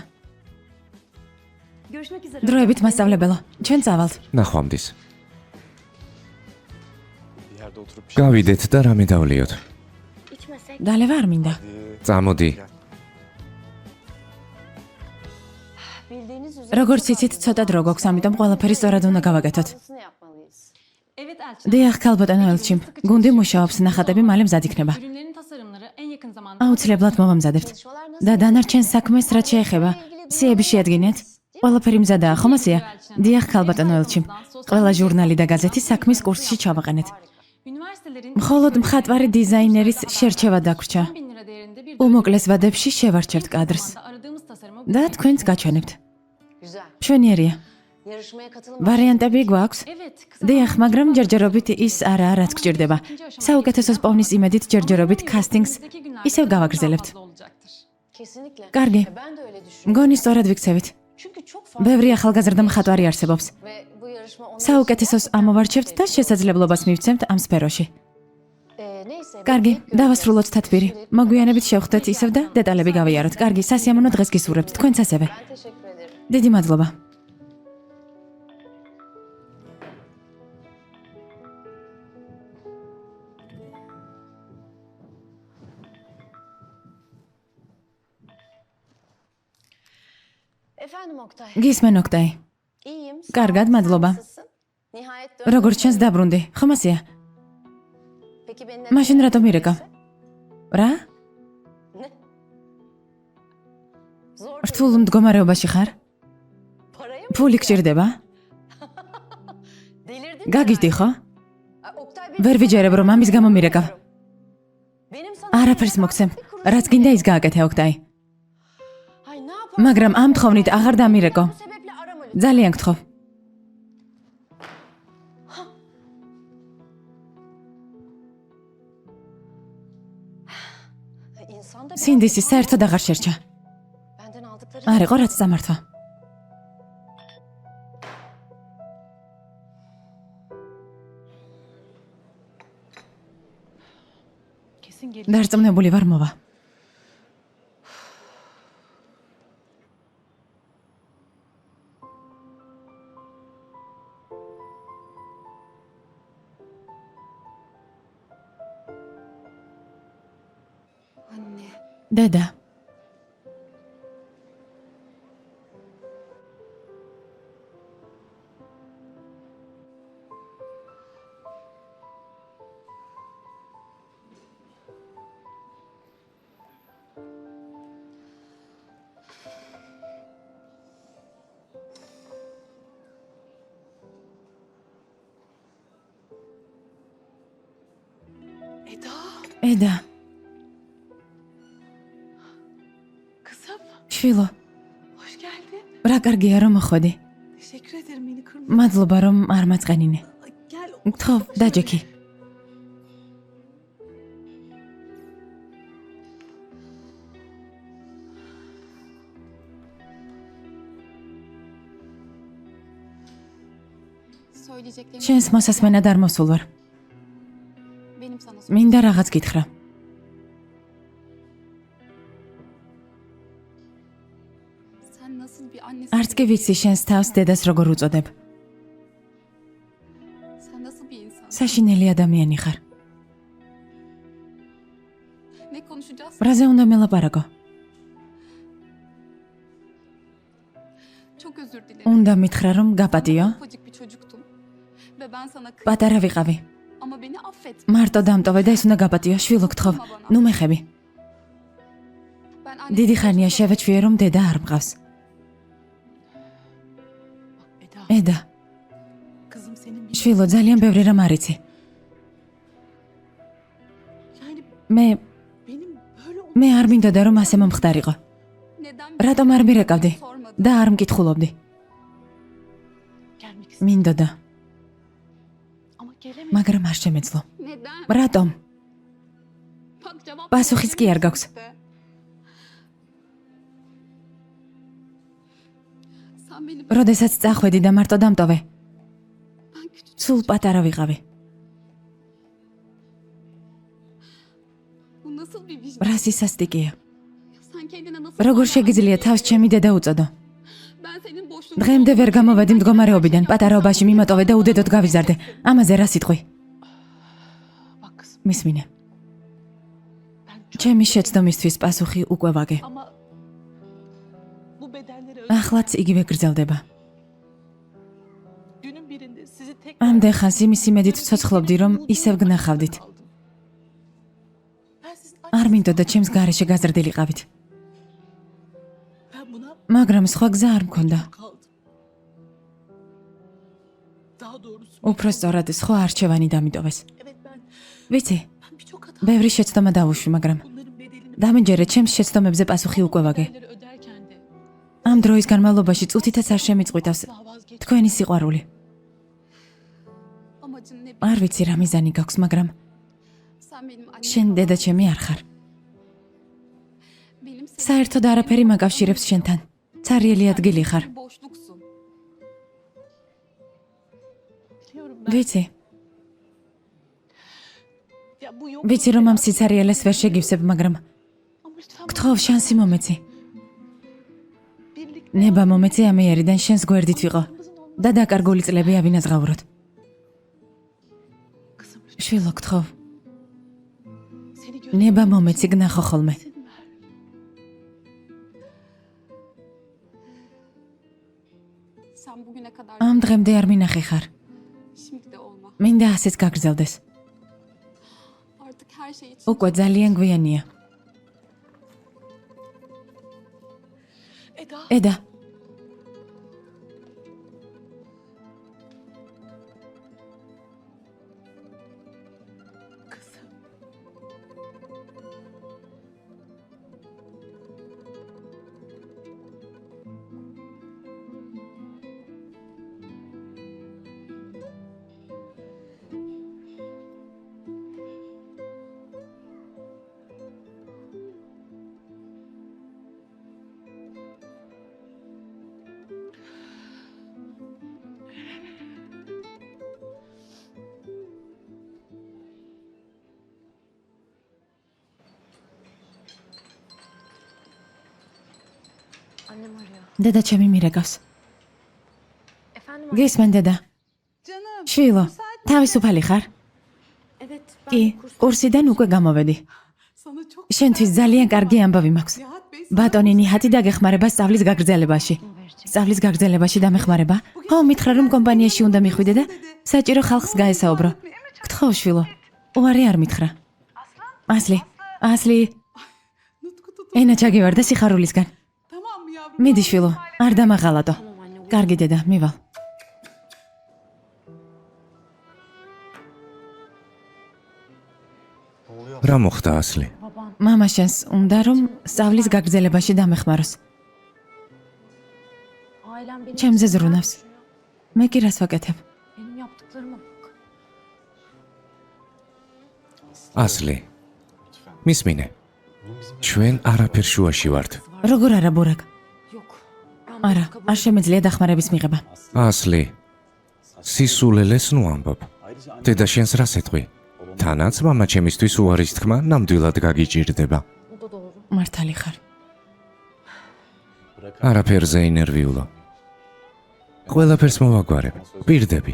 Görüşmek üzere. დროებით მასწავლებელო. ჩვენ წავალთ. ნახვამდის. გავიდეთ და რამე დავლიოთ. İçmesek. დალევა არ მინდა. წამოდი. Bildiğiniz üzere. როგორც იცით, ცოტა დრო გვაქვს, ამიტომ ყველაფერი სწორად უნდა გავაკეთოთ. Nasıl yapmalıyız? Evet Elçin. დიახ, ქალბატონო ელჩიმ. გუნდი მუშაობს, ნახატები მალე მზად იქნება. Ürünlerin tasarımları en yakın zamanda აუცილებლად მოვამზადებთ. და დანარჩენ საქმეს რაც შეეხება, სიები შეადგინეთ. ყველაფერი მზადაა, ხომ ასეა? დიახ, ქალბატონო ელჩიმ. ყველა ჟურნალი და გაზეთი საქმის კურსში ჩავაყენეთ. üniversitelerin მხოლოდ მხატვარი დიზაინერის შერჩევა დაგვრჩა. 10.000 lira değerinde bir უმოკლეს ვადებში შევარჩევთ კადრს zamanda aradığımız tasarımı და თქვენც გაჩვენებთ. Güzel. მშვენიერია. Yarışmaya katılmak. ვარიანტები გვაქვს? Evet, kısa დიახ, მაგრამ ჯერჯერობით ის არაა, რაც გჭირდება. საუკეთესოს პოვნის იმედით ჯერჯერობით კასტინგს önümüzdeki günlerde ისევ daha გავაგრძელებთ. fazla olacaktır. Kesinlikle. კარგი. Ben de öyle düşünüyorum. მგონი სწორად ვიქცევით. Çünkü çok fazla ბევრი ახალგაზრდა მხატვარი არსებობს. ve bu yarışma onun საუკეთესოს ამოვარჩევთ და შესაძლებლობას მივცემთ ამ სფეროში. neyse. კარგი, დავასრულოთ თათბირი. მოგვიანებით შევხვდეთ ისევ და დეტალები გავიაროთ. კარგი, სასიამოვნო დღეს გისურვებთ. თქვენც ასევე. Ben teşekkür ederim. დიდი მადლობა. Efendim Oktay. გისმენ ოქტაი. İyiyim. sağ კარგად, ol. Sen მადლობა. nasılsın? Nihayet döndün. როგორც ჩანს დაბრუნდი. ხომ ასეა? Peki beni მაშინ რატომ ირეკავ? რა? Ne? Zor. რთულ მდგომარეობაში ხარ? Parayı mı? ფული გჭირდება? Delirdin mi გაგიჟდი ხო? herhalde? Oktay benim ვერ ვიჯერებ რომ ამის გამო მირეკავ. Benim sana არაფერს მოგცემ. რაც გინდა ის გააკეთე ოქტაი. Ay ne yapalım? მაგრამ ამ თხოვნით აღარ დამირეკო. Bu sebeple arama lütfen. ძალიან გთხოვ. İnsanda biraz სინდისი საერთოდ აღარ შერჩა. benden aldıkları არ იყო რაც სამართვა. kesin geri. დარწმუნებული ვარ მოვა. Anne. დედა, Eda, ედა, kızım, შვილო, hoş geldin. რა კარგია რომ მოხვედი. Teşekkür ederim beni kırmadın. მადლობა რომ არ მაწყენინე. Ay, Gel. გთხოვ, დაჯექი. Söyleyeceklerim შენს მოსასმენად არ მოსულ ვარ. benim sana მინდა რაღაც გითხრა. Sen nasıl bir annesin? არც კი ვიცი შენს თავს დედას როგორ უწოდებ. Sen nasıl bir insansın? საშინელი ადამიანი ხარ. Ne konuşacağız? რაზე უნდა მელაპარაკო? Çok özür dilerim. უნდა მითხრა რომ გაპატიო? Ufacık bir çocuktum. Ve ben sana პატარა ვიყავი. Ama beni affet. მარტო დამტოვე და ეს უნდა გაპატიო, შვილო გთხოვ. ნუ მეხები. Ben anne. დიდი ხანია შევეჩვიე რომ დედა არ მყავს. ედა, Kızım senin bir შვილო ძალიან ბევრი რამ არიცი. yani მე benim böyle მე არ მინდოდა რომ ასე მომხდარიყო. Neden? რატომ არ მირეკავდი Sormadım. და არ მკითხულობდი? gelmek istedim მინდოდა, ama gelemedim. მაგრამ არ შემეძლო. Neden? რატომ? Bak cevap პასუხიც კი არ გაქვს. Sen beni როდესაც წახვედი და მარტო დამტოვე, ben küçük. სულ პატარა ვიყავი. Bu nasıl bir vicdan? რა სისასტიკეა. Sen kendine nasıl როგორ hala შეგიძლია თავს ჩემი დედა უწოდო? Ben senin boşluğunu დღემდე ვერ გამოვედი მდგომარეობიდან, პატარაობაში მიმატოვე და უდედოდ გავიზარდე. ამაზე რა სიტყვი? Bak kızım მისმინე. ben çok ჩემი შეცდომისთვის პასუხი უკვე ვაგე. ama bu bedenleri ახლაც იგივე გრძელდება. günün birinde sizi tek ამდენ ხანს იმის იმედით ვცოცხლობდი, რომ ისევ გნახავდით. Ben sizin არ მინდოდა ჩემს გარეშე გაზრდილიყავით. ben buna მაგრამ სხვა გზა არ მქონდა. kaldım. Daha doğrusu უფრო სწორად სხვა არჩევანი დამიტოვეს. evet ben ვიცი, birçok hata ბევრი შეცდომა დავუშვი, მაგრამ bunların bedelini დამეჯერე ჩემს შეცდომებზე პასუხი უკვე ვაგე. bedelleri öderken de ამ დროის განმავლობაში წუთითაც არ შემიწყვიტავს asla vazgeç. თქვენი სიყვარული. amacın ne? არ ვიცი რა მიზანი გაქვს, მაგრამ Sen benim annem. შენ დედა ჩემი არ ხარ. Benim senin საერთოდ არაფერი მაკავშირებს შენთან. ცარიელი ადგილი ხარ. boşluksun. Biliyorum ben. ვიცი, Ya bu yok. ვიცი რომ ამ სიცარიელეს ვერ შეგივსებ, მაგრამ Ama lütfen გთხოვ შანსი მომეცი. birlikte ნება მომეცი ამიერიდან შენს გვერდით ვიყო და დაკარგული წლები ავინაზღაუროთ. kızım lütfen შვილო, გთხოვ, seni ნება მომეცი გნახო ხოლმე. görmesin ver. Sen bugüne kadar ამ დღემდე არ მინახე ხარ. şimdi de olma. მინდა ასეც გაგრძელდეს. Artık her şey için უკვე ძალიან გვიანია. Eda ედა, kızım. Annem arıyor. დედა ჩემი მირეკავს. Efendim გისმენ დედა. Canım. შვილო, თავისუფალი ხარ? Evet. კი, კურსიდან უკვე გამოვედი. Sana çok შენთვის ძალიან კარგი ამბავი მაქვს. Nihat Bey ბატონი ნიჰატი დაგეხმარება სწავლის გაგრძელებაში. სწავლის გაგრძელებაში დამეხმარება? ხო, მითხრა რომ კომპანიაში უნდა მიხვიდე და საჭირო ხალხს გაესაუბრო. გთხოვ შვილო, უარი არ მითხრა. ასლი, ასლი, Nutku tut. ენა ჩაგივარდა სიხარულისგან. Tamam yavrum. მიდი შვილო, არ დამაღალატო. კარგი დედა, მივალ. რა მოხდა ასლი? მამა შენს უნდა რომ სწავლის გაგრძელებაში დამეხმაროს. ailem benim ჩემზე ზრუნავს. მე კი რას ვაკეთებ? benim yaptıklarıma bak. ასლი, მისმინე. ჩვენ არაფერ შუაში ვართ. როგორ არა ბურაკ? Yok. არა, არ შემეძლია დახმარების მიღება. ასლი, სისულელეს ნუ ამბობ. დედა შენს რას ეთყვი? თანაც მამა ჩემისთვის უარის თქმა ნამდვილად გაგიჭირდება. O da doğru. მართალი ხარ. არაფერზე ინერვიულო. ყველაფერს მოვაგვარებ. პირდები.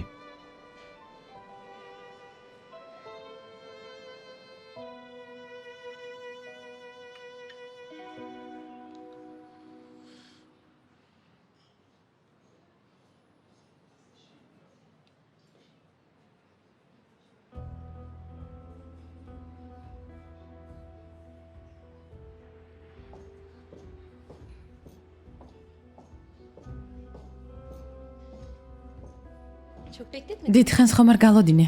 დიდ ხანს ხომ არ გალოდინე?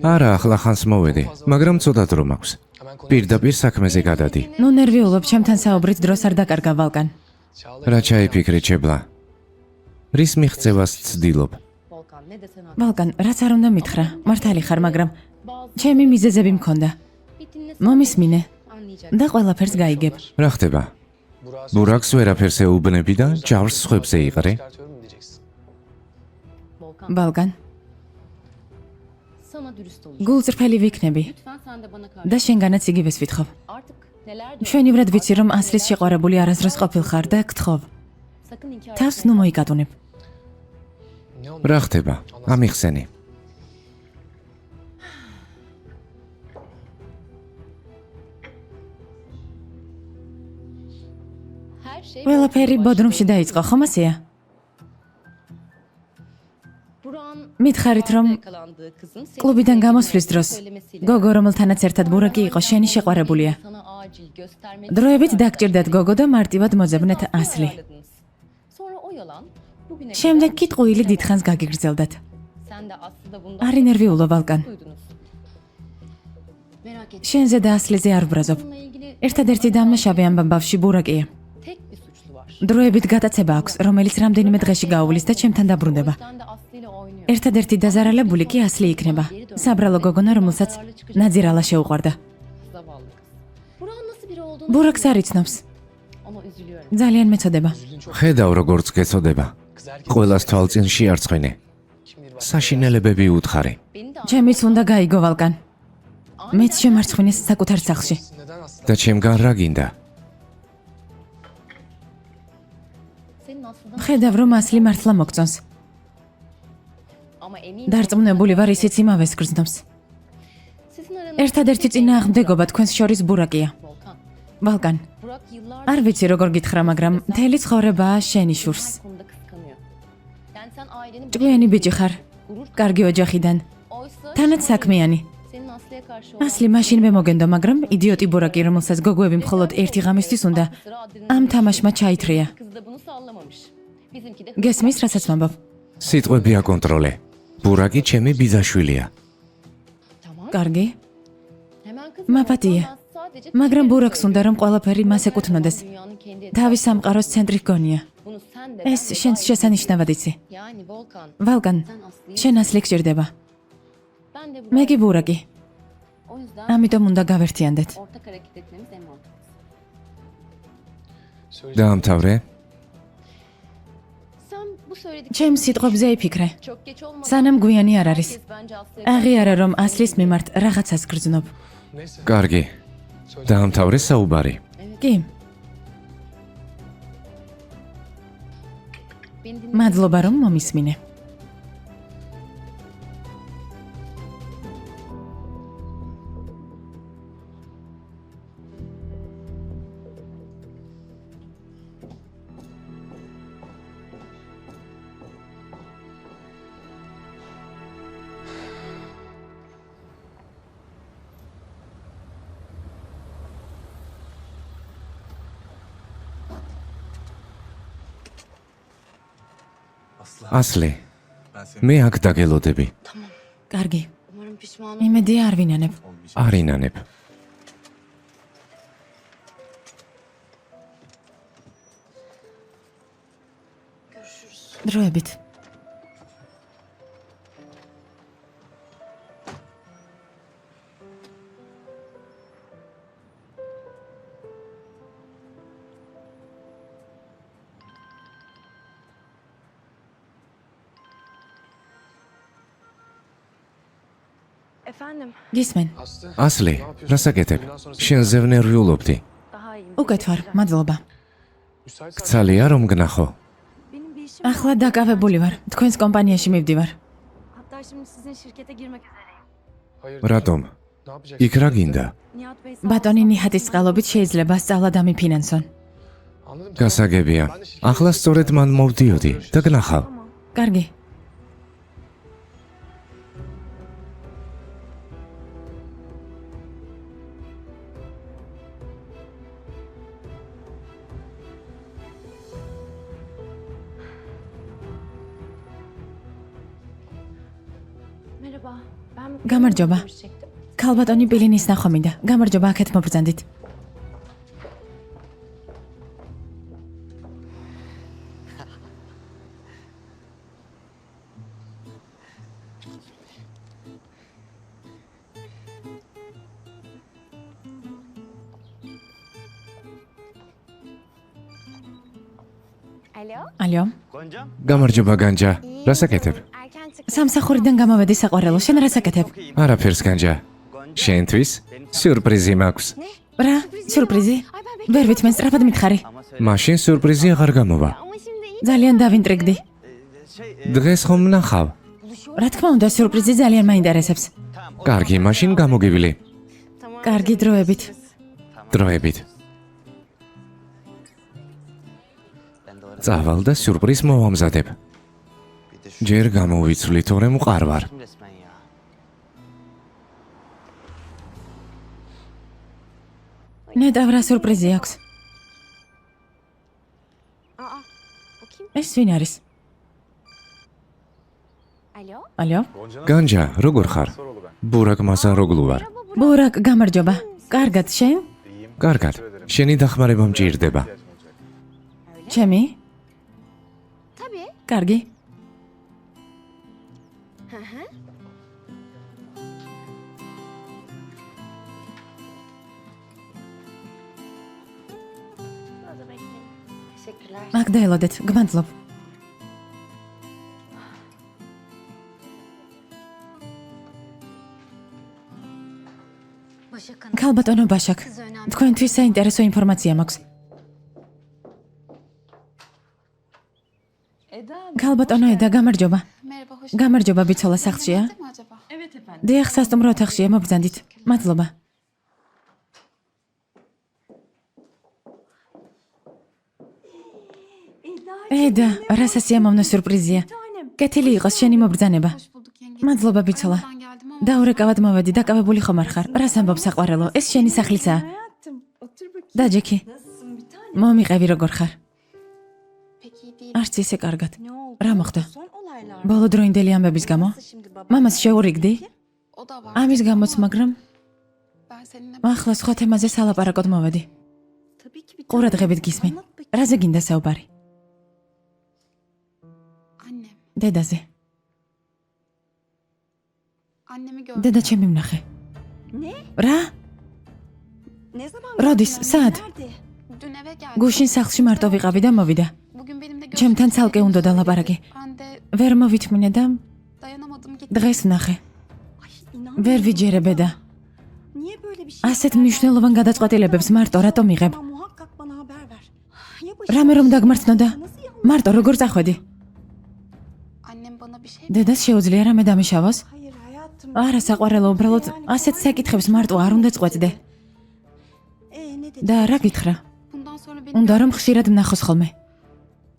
არა, ახლა ხანს მოვედი, მაგრამ ცოტა დრო მაქვს. პირდაპირ საქმეზე გადადი. ნუ ნერვიულობ, ჩემთან საუბრით დროს არ დაკარგა ვალკან. რა ჩაიფიქრე, ჩებლა? რის მიღწევას ცდილობ? ვალკან, რაც არ უნდა მითხრა, მართალი ხარ, მაგრამ ჩემი მიზეზები მქონდა. მომისმინე და ყველაფერს გაიგებ. რა ხდება? ბურაკს ვერაფერს ეუბნები და ჯავს სხვებზე იყრე? ვალკან, გულწრფელი ვიქნები და შენგანაც იგივეს ვითხოვ. მშვენივრად ვიცი, რომ ასლის შეყვარებული არასდროს ყოფილხარ და გთხოვ. თავს ნუ მოიკატუნებ. რა ხდება? ამიხსენი. ყველაფერი ბოდრუმში დაიწყო, ხომ ასეა? მითხარით, რომ კლუბიდან გამოსვლის დროს გოგო, რომელთანაც ერთად ბურაკი იყო, შენი შეყვარებულია. დროებით დაგჭირდათ გოგო და მარტივად მოძებნეთ ასლი. შემდეგ კი ტყუილი დიდხანს გაგიგრძელდათ. არ ინერვიულო, ვალკან. შენზე და ასლიზე არ ვბრაზობ. ერთადერთი დამნაშავე ამ ბავშვში ბურაკია. დროებით გატაცება აქვს, რომელიც რამდენიმე დღეში გაუვლის და ჩემთან დაბრუნდება. ერთადერთი დაზარალებული კი ასლი იქნება. საბრალო გოგონა, რომელსაც ნაძირალა შეუყვარდა. ბურაკს არ იცნობს. ძალიან მეწოდება. ხედავ როგორც გეწოდება. ყველას თვალწინში არცხვინე. საშინელებები უთხარი. ჩემიც უნდა გაიგო, ვალკან. მეც შემარცხვინეს საკუთარ სახლში. და ჩემგან რა გინდა? ხედავ, რომ ასლი მართლა მოგწონს. დარწმუნებული ვარ, ისიც იმავეს გრძნობს. ერთადერთი წინააღმდეგობა თქვენს შორის ბურაკია. ვალკან, არ ვიცი როგორ გითხრა, მაგრამ მთელი ცხოვრებაა შენი შურს. ჭკვიანი ბიჭი ხარ, კარგი ოჯახიდან, თანაც საქმიანი. ასლი მაშინვე მოგენდო, მაგრამ იდიოტი ბურაკი, რომელსაც გოგოები მხოლოდ ერთი ღამისთვის უნდა, ამ თამაშმა ჩაითრია. გესმის, რასაც ვამბობ? სიტყვები აკონტროლე. ბურაკი ჩემი ბიძაშვილია. კარგი. მაპატია. მაგრამ ბურაკს უნდა, რომ ყველაფერი მას ეკუთვნოდეს. თავის სამყაროს ცენტრი გონია. ეს შენს შესანიშნავად იცი. ვალკან, შენ ასლი გჭირდება. მე კი ბურაკი. ამიტომ უნდა გავერთიანდეთ. დაამთავრე? ჩემს სიტყვებზე იფიქრე. სანამ გვიანი არ არის. აღიარა, რომ ასლის მიმართ რაღაცას გრძნობ. კარგი. დაამთავრე საუბარი. კი. მადლობა, რომ მომისმინე. ასლი, მე აქ დაგელოდები. კარგი. იმედია არ ვინანებ. არ ინანებ. დროებით. გისმენ. ასლი, რასაკეთებ? შენზე ვნერვიულობდი. უკეთ ვარ, მადლობა. გცალია რომ გნახო. ახლა დაკავებული ვარ. თქვენს კომპანიაში მივდივარ. რატომ? იქ რა გინდა? ბატონი ნიჰატის წყალობით შეიძლება სწავლა დამიფინანსონ. გასაგებია. ახლა სწორედ მან მოვდიოდი და გნახავ. კარგი. გამარჯობა. ქალბატონი პილინის ნახვა მინდა. გამარჯობა, აქეთ მობრძანდით. ალო. Goncam. გამარჯობა განჯა. რას აკეთებ? სამსახურიდან გამოვედი საყვარელო. შენ რას აკეთებ? არაფერს განჯა. შენთვის სიურპრიზი მაქვს. რა? სიურპრიზი? ვერ ვითმენ სწრაფად მითხარი. მაშინ სიურპრიზი აღარ გამოვა. ძალიან დავინტრიგდი. დღეს ხომ ნახავ? რა თქმა უნდა, სიურპრიზი ძალიან მაინტერესებს. კარგი, მაშინ გამოგივლი. კარგი დროებით. დროებით. წავალ და სიურპრიზ მოვამზადებ. ჯერ გამოვიცვლი, თორემ უყარვარ. Resmen ya. ნეტავ რა სიურპრიზი აქვს? ეს ვინ არის? ალო? განჯა, როგორ ხარ? ბურაკ მასაროგლუ ვარ. ბურაკ, გამარჯობა. კარგად, შენ? კარგად. შენი დახმარება მჭირდება. ჩემი? კარგი. აქ დაელოდეთ, გმადლობ. ქალბატონო ბაშაკ, თქვენთვის საინტერესო ინფორმაცია მაქვს. Eda. ქალბატონო ედა, გამარჯობა. Merhaba, hoş გამარჯობა ბიცოლა სახლშია? geldin mi acaba? Evet efendim. დიახ, სასტუმრო ოთახშია, მობრძანდით. მადლობა. ედა, რას ასიამოვნო სიურპრიზია. კეთილი იყოს შენი მობრძანება. Hoş bulduk yenge. მადლობა ბიცოლა. Buradan geldim ama დაურეკავად მოვედი, დაკავებული ხომ არ ხარ? რას ამბობ საყვარელო? ეს შენი სახლიცაა. და ჯექი. მომიყევი როგორ ხარ? Pek iyi değil. არც ისე კარგად. რა მოხდა? ბოლო დროინდელი ამბების გამო? მამას შეურიგდი? o da var. ამის გამოც, მაგრამ Ben seninle ახლა სხვა თემაზე სალაპარაკოდ მოვედი. ყურადღებით გისმენ. რაზე გინდა საუბარი? annem. დედაზე. Annemi gördüm. დედა ჩემი ვნახე. რა? როდის? სად? Dün eve geldi. გუშინ სახლში მარტო ვიყავი და მოვიდა. Bugün benimle ჩემთან ცალკე უნდა დალაპარაკი. Ben de ვერ მოვითმინე და dayanamadım gittim. დღეს ვნახე. ვერ ვიჯერე ბედა. ასეთ მნიშვნელოვან გადაწყვეტილებებს მარტო რატომ იღებ? რამე რომ დაგმართნოდა? მარტო როგორ წახვედი? Annem bana bir şey დედას შეუძლია რამე დამიშავოს? არა საყვარელო, უბრალოდ ასეთ საკითხებს მარტო არ უნდა წყვეტდე. და რა გითხრა? bundan sonra beni უნდა რომ ხშირად ვნახოს ხოლმე.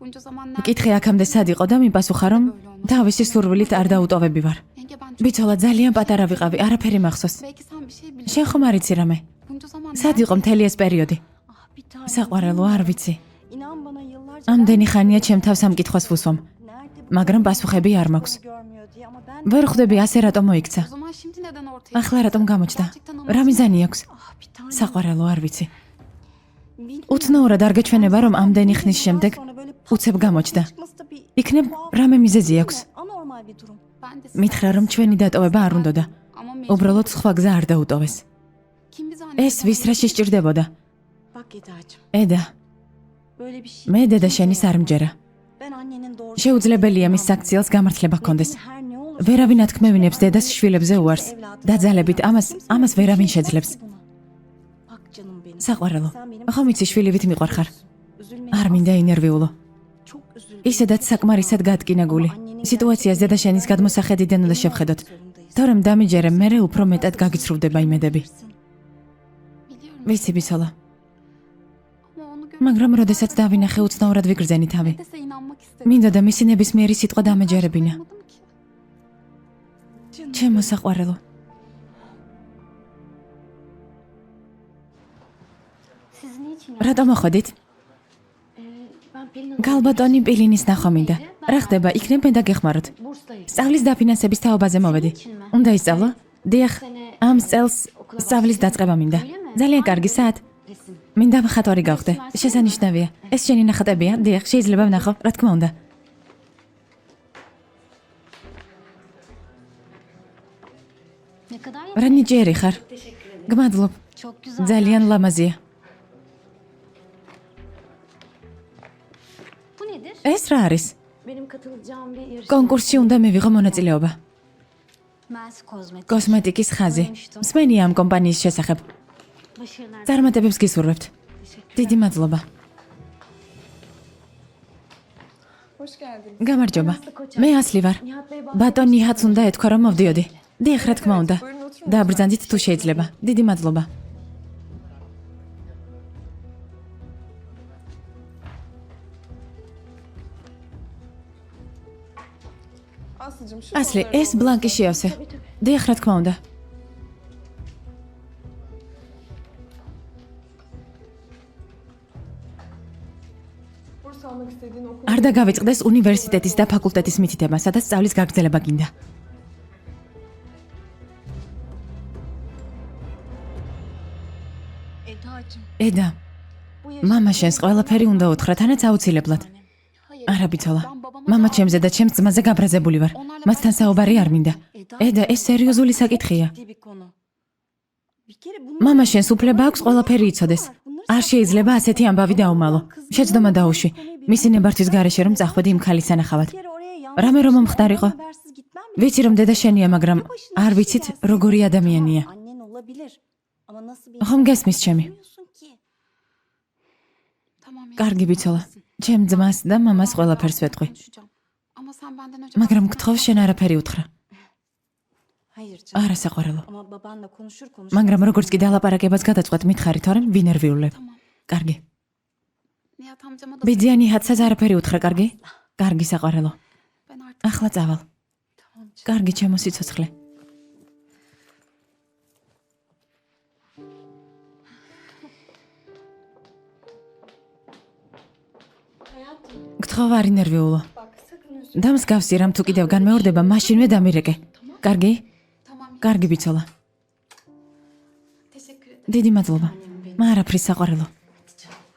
bunca zaman მკითხე აქამდე სად იყო და მიპასუხა რომ თავისი სურვილით არ დაუტოვები ვარ. Yenge ben çok... ბიცოლა ძალიან პატარა ვიყავი, არაფერი მახსოვს. Belki sen bir şey biliyorsun. შენ ხომ არ იცი რამე? Bunca zaman სად იყო მთელი ეს პერიოდი? საყვარელო, არ ვიცი. ამდენი ხანია ჩემ თავს ამ კითხვას ვუსვამ, მაგრამ პასუხები არ მაქვს. ვერ ხვდები ასე რატომ მოიქცა? O zaman şimdi neden ortaya? ახლა რატომ გამოჩნდა? რა მიზანი აქვს? საყვარელო, არ ვიცი. უცნაურად არ გეჩვენება რომ ამდენი ხნის შემდეგ უცებ გამოჩნდა. იქნებ რამე მიზეზი აქვს. Ben de მითხრა რომ ჩვენი დატოვება არ უნდოდა. ama უბრალოდ სხვა გზა არ დაუტოვეს. kim bizi ეს ვის რაში სჭირდებოდა? Bak Eda'cığım, ედა, böyle bir şey. მე დედა შენის არ მჯერა. Ben annenin doğru. შეუძლებელია მის საქციელს გამართლება ჰქონდეს. Her ne olursa ვერავინ ათქმევინებს დედას შვილებზე უარს. დაძალებით ამას ვერავინ შეძლებს. bak canım benim. საყვარელო, ხომ იცი შვილივით მიყვარ ხარ? Üzülme. არ მინდა ინერვიულო. Çok üzüldüm. ისედაც საკმარისად გადკინაგული. სიტუაციას დედა შენის გადმოსახედიდან უნდა შევხედოთ. თორემ დამიჯერე, მერე უფრო მეტად გაგიცრუდება იმედები. biliyorum ვიცი ბიცოლა, ama onu მაგრამ როდესაც დავინახე უცნაურად ვიგრძენი თავი. görmese inanmak istedim. მინდოდა მისი ნებისმიერი სიტყვა დამეჯერებინა. Anlamadım ki. ჩემო საყვარელო, Siz niçin? რატომ მოხვედით? Ben Pelin'in გალბატონი პილინის ნახვა მინდა. რა ხდება? იქნებ მე დაგეხმაროთ. bursdayım. სწავლის დაფინანსების თაობაზე მოვედი. უნდა ისწავლო? დიახ, ამ წელს სწავლის დაწყება მინდა. ძალიან კარგი, საათ? მინდა მხატვარი გავხდე. შესანიშნავია. ეს შენი ნახატებია? დიახ, შეიძლება ვნახო, რა თქმა უნდა. რა ნიჭიერი ხარ? გმადლობ. ძალიან ლამაზია. ეს რა არის? კონკურსში უნდა მივიღო მონაწილეობა. კოსმეტიკის ხაზი. მსმენია ამ კომპანიის შესახებ. წარმატებებს გისურვებთ. დიდი მადლობა. გამარჯობა. მე ასლი ვარ. ბატონ ნიჰატს უნდა ეთქვა, რომ მოვდიოდი. დიახ, რა თქმა უნდა. დააბრძანდით თუ შეიძლება. დიდი მადლობა. ასლი, ეს ბლანკი შეავსე. დიახ, რა თქმა უნდა. არ დაგავიწყდეს უნივერსიტეტის და ფაკულტეტის მითითება, სადაც სწავლის გაგრძელება გინდა. ედა, მამა შენს ყველაფერი უნდა უთხრა, თანაც აუცილებლად. არა ბიცოლა, მამა ჩემზე და ჩემს ძმაზე გაბრაზებული ვარ. მათთან საუბარი არ მინდა. ედა, ეს სერიოზული საკითხია. მამა შენს უფლება აქვს ყველაფერი იცოდეს. არ შეიძლება ასეთი ამბავი დაუმალო. შეცდომა დაუში. მისი ნებართვის გარეშე რომ წახვედი იმ ქალის სანახავად. რამე რომ მომხდარიყო. ვიცი რომ დედა შენია, მაგრამ არ ვიცით როგორი ადამიანია. ხომ გესმის ჩემი? კარგი ბიცოლა. ჩემ ძმას და მამას ყველაფერს ვეთყვი. მაგრამ გთხოვ შენ არაფერი უთხრა. არა საყვარელო. მაგრამ როგორც კი დალაპარაკებას გადაწყვეტ, მითხარი თორემ ვინერვიულებ. კარგი. ბიძიანი ნიჰატსაც არაფერი უთხრა, კარგი? კარგი საყვარელო. ახლა წავალ. კარგი ჩემო სიცოცხლე. გთხოვ არ ინერვიულო. და მსგავსი რამ თუ კიდევ განმეორდება, მაშინვე დამირეკე. კარგი? კარგი ბიცოლა. დიდი მადლობა. მარაფრის საყვარელო.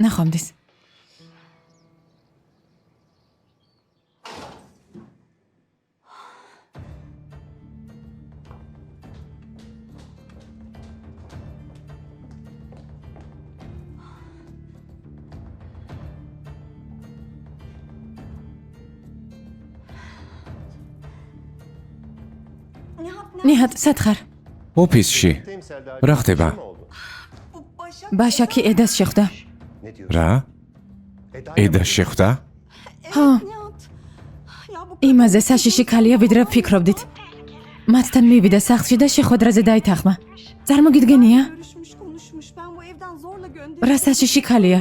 ნახვამდის. ნიჰატ, სათხარ? ოფისში. რა ხდება? ბაშაკი ედას შეხვდა. რა? ედას შეხვდა? ხო. იმაზე საშიში ქალია, ვიდრე ვფიქრობდით. მათთან მივიდა სახლში და შეხვედრაზე დაითანხმა. წარმოგიდგენია? რა საშიში ქალია?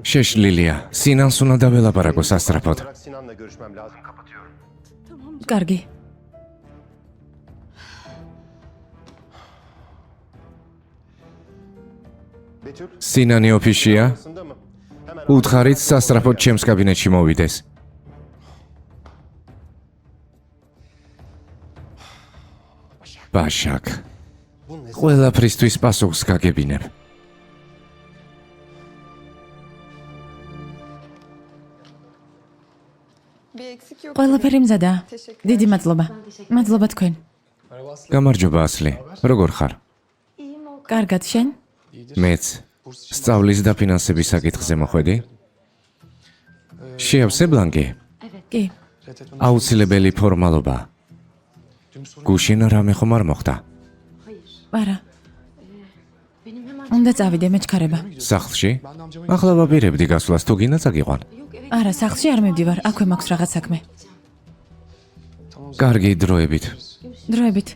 შეშლილია. სინანს უნდა დაველაპარაკო სასწრაფოდ. კარგი. სინანი ოფისშია? უთხარით სასწრაფოდ ჩემს კაბინეტში მოვიდეს. ბაშაკ. ყველაფრისთვის პასუხს გაგებინებ. ყველაფერი მზადაა. დიდი მადლობა. მადლობა თქვენ. გამარჯობა ასლი. როგორ ხარ? კარგად, შენ? მეც. სწავლის და ფინანსების საკითხზე მოხვედი? შეავსე ბლანკი? კი. აუცილებელი ფორმალობა. გუშინ რამე ხომ არ მოხდა? არა. უნდა წავიდე, მეჩქარება. სახლში? ახლა ვაპირებდი გასვლას, თუ გინდა წაგიყვან. არა, სახლში არ მივდივარ, აქვე მაქვს რაღაც საქმე. კარგი, დროებით. დროებით.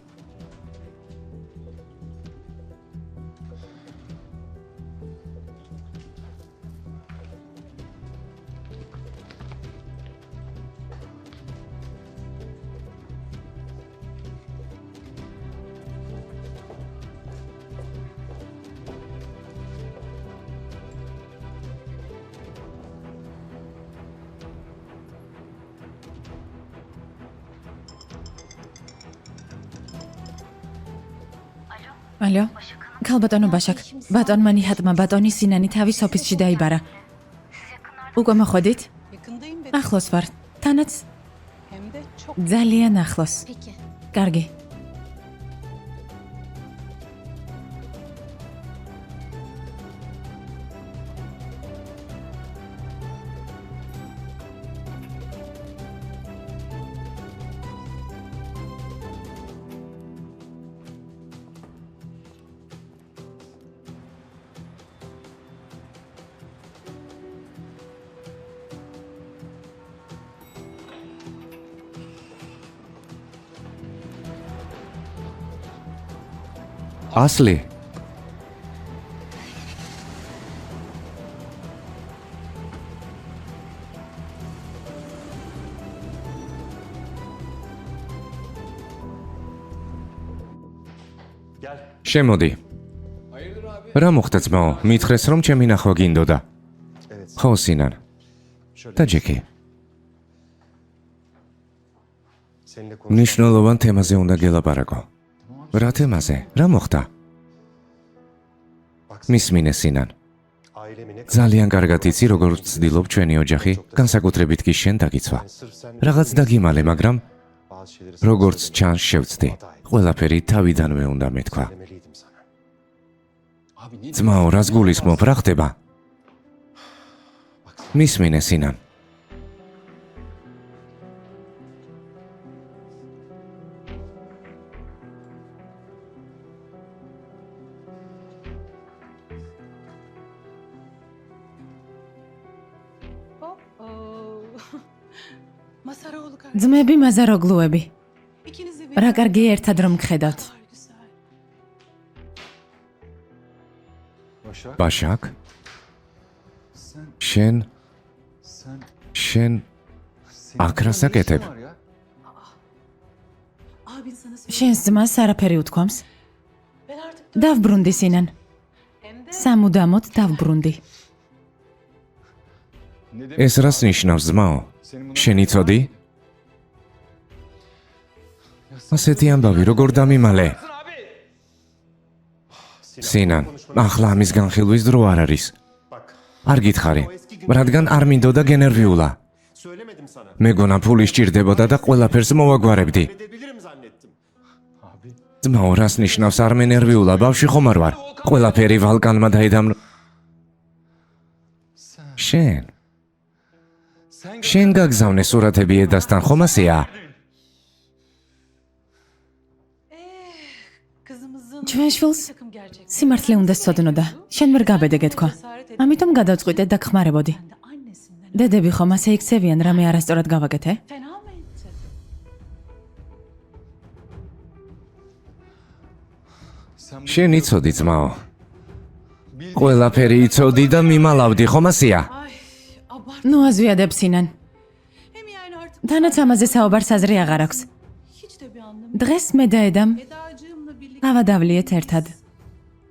ალო, ქალბატონო ბაშაკ, ბატონმა ნიჰატმა ბატონი სინანი თავის ოფისში დაიბარა. უკვე მოხვედით? Yakındayım ve ახლოს ვარ, თანაც hem de çok ძალიან ახლოს. Peki. კარგი. ასლი, შემოდი. რა მოხდა ძმაო? მითხრეს რომ ჩემი ნახვა გინდოდა. ხო, სინან. და ჯეკი. მნიშვნელოვან თემაზე უნდა გელაპარაკო. რა თემაზე? რა მოხდა? მისმინე სინან. ძალიან კარგად იცი როგორ ვცდილობ ჩვენი ოჯახი, განსაკუთრებით კი შენ დაგიცვა. რაღაც დაგიმალე, მაგრამ როგორც ჩანს შევცდი. ყველაფერი თავიდანვე უნდა მეთქვა. ძმაო, რას გულისხმობ, რა ხდება? მისმინე სინან. Masaroğlu kardeşim. ძმები მაზაროგლუები. İkinizi რა კარგია ერთად რომ გხედავთ. güzel. ბაშაკ? შენ აქ რას აკეთებ? Abin sana söyle. შენს ძმას არაფერი უთქვამს. Ben artık დავბრუნდი სინან. hem de სამუდამოდ დავბრუნდი. ეს რას ნიშნავს ძმაო? შენ იცოდი? ასეთი ამბავი როგორ დამიმალე? სინან, ახლა ამის განხილვის დრო არ არის. არ გითხარი, რადგან არ მინდოდა გენერვიულა. მეგონა ფული სჭირდებოდა და ყველაფერს მოვაგვარებდი. ძმაო, რას ნიშნავს არ მენერვიულა? ბავშვი ხომ არ ვარ? ყველაფერი ვალკანმა დაედამნო. შენ გაგზავნე სურათები ედასთან, ხომ ასეა? kızımızın ჩვენ შვილს takım gerçek. სიმართლე უნდა სწოდნოდა. შენ ვერ გაბედე გეთქვა. ამიტომ გადავწყვიტე და გხმარებოდი. Ben de annesinden დედები ხომ ასე იქცევიან, რამე არასწორად გავაკეთე? fena mı etti? შენ იცოდი ძმაო. ყველაფერი იცოდი და მიმალავდი, ხომ ასეა? Ay abart. ნუ აზვიადებ სინან. Hem yani artık თანაც ამაზე საუბარს აზრი აღარ აქვს. hiç de bir anlamı. დღეს მე და ედამ Edacığımla birlikte გავადავლიეთ ერთად.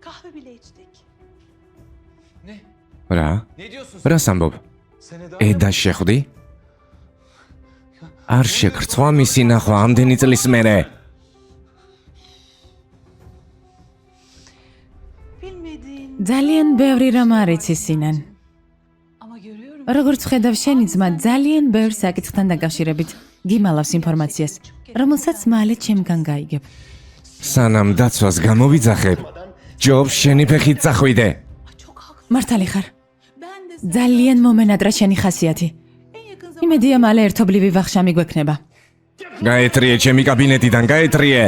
kahve bile içtik. რა? რას ამბობ? ედა შეხვდი? არ შეგრცვა მისი ნახვა ამდენი წლის მერე. Bilmediğin ძალიან ბევრი რამ არ იცი სინან. ama görüyorum. როგორც ხედავ შენი ძმა ძალიან ბევრ საკითხთან დაკავშირებით გიმალავს ინფორმაციას, რომელსაც მალე ჩემგან გაიგებ. სანამ დაცვას გამოვიძახებ, ჯობს შენი ფეხით წახვიდე. Çok haklı. მართალი ხარ. Ben de ძალიან მომენატრა შენი ხასიათი. en yakın zamanda იმედია მალე ერთობლივი ვახშამი გვექნება. გაეტრიე ჩემი კაბინეტიდან, გაეტრიე.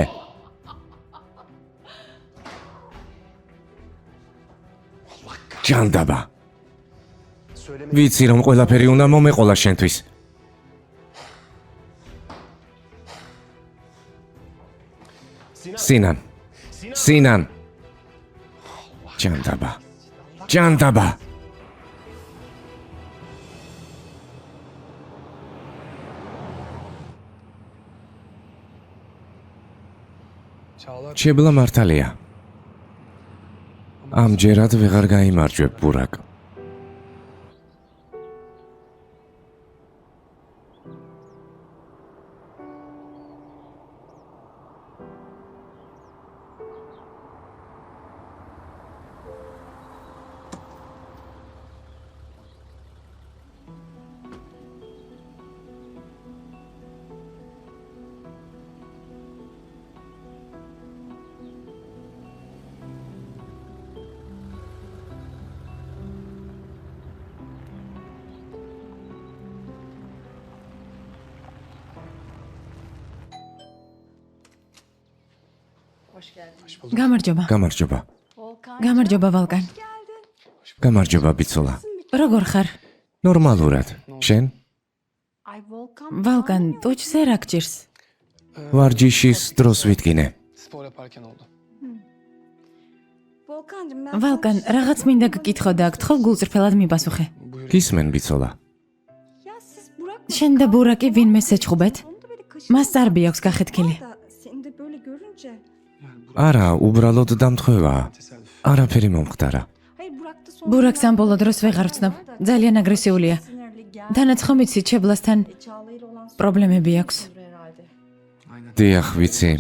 ჯანდაბა. ვიცი რომ ყველაფერი უნდა მომეყოლა შენთვის. სინან. ჯანდაბა. ჩებლა მართალია. ამჯერად ვეღარ გაიმარჯვებ ბურაკ. გამარჯობა. გამარჯობა. გამარჯობა ვალკან. გამარჯობა ბიცოლა. როგორ ხარ? ნორმალურად. შენ? ვალკან, ტუჩზე რა გჭირს? ვარჯიშის დროს ვიტკინე. ვალკან, რაღაც მინდა გკითხო და გთხოვ გულწრფელად მიპასუხე. გისმენ ბიცოლა. შენ და ბურაკი ვინმე შეჭხუბეთ? მას წარბი აქვს გახეთქილი. არა, უბრალოდ დამთხვევაა. არაფერი მომხდარა. ბურაკს ამ ბოლო დროს ვეღარ ვცნობ. ძალიან აგრესიულია. თანაც ხომ იცი, ჩებლასთან პრობლემები აქვს. დიახ, ვიცი.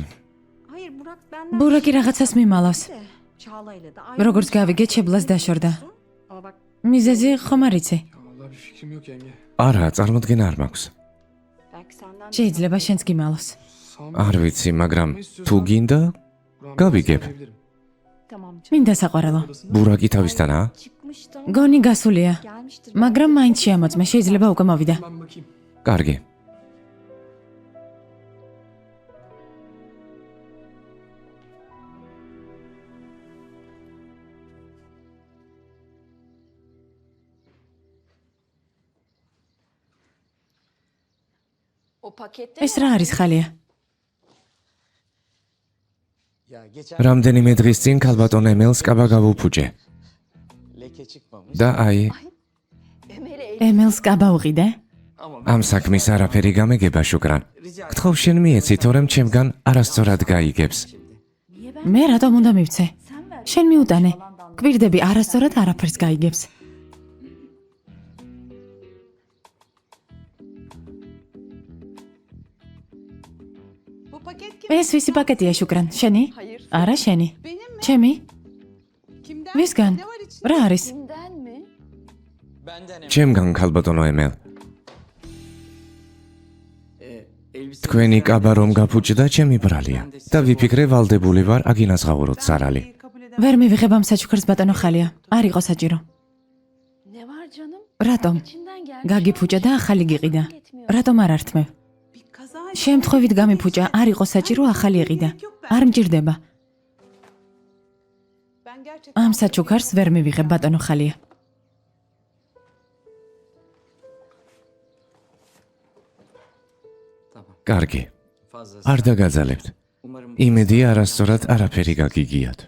ბურაკი რაღაცას მიმალავს. როგორც გავიგე, ჩებლას დაშორდა. მიზეზი ხომ არ იცი? არა, წარმოდგენა არ მაქვს. შეიძლება შენც გიმალავს. არ ვიცი, მაგრამ თუ გინდა, გავიგებ. მინდა საყვარელო. ბურაკი თავისთანაა? გონი გასულია. მაგრამ მაინც შეამოწმე, შეიძლება უკვე მოვიდა. კარგი. ეს რა არის ხალია? რამდენიმე დღის წინ ქალბატონ ემელს კაბა გავუფუჭე. და აი, ემელს კაბა უყიდე? ამ საქმის არაფერი გამეგება შუკრან. გთხოვ შენ მიეცი, თორემ ჩემგან არასწორად გაიგებს. მე რატომ უნდა მივცე? შენ მიუტანე. კვირდები არასწორად არაფერს გაიგებს. ეს ვისი პაკეტია შუკრან? შენი? არა შენი. ჩემი? ვისგან? რა არის? ჩემგან ქალბატონო ემელ. თქვენი კაბა რომ გაფუჭდა, ჩემი ბრალია. და ვიფიქრე ვალდებული ვარ აგინაზღაუროთ ზარალი. ვერ მივიღებ ამ საჩუქრს ბატონო ხალია. არ იყო საჭირო. რატომ? გაგიფუჭა და ახალი გიყიდა. რატომ არ ართმევ? შემთხვევით გამიფუჭა, არ იყო საჭირო ახალი ეყიდა. არ მჭირდება. ამ საჩუქარს ვერ მივიღებ ბატონო ხალია. კარგი. არ დაგაძალებთ. იმედია არასწორად არაფერი გაგიგიათ.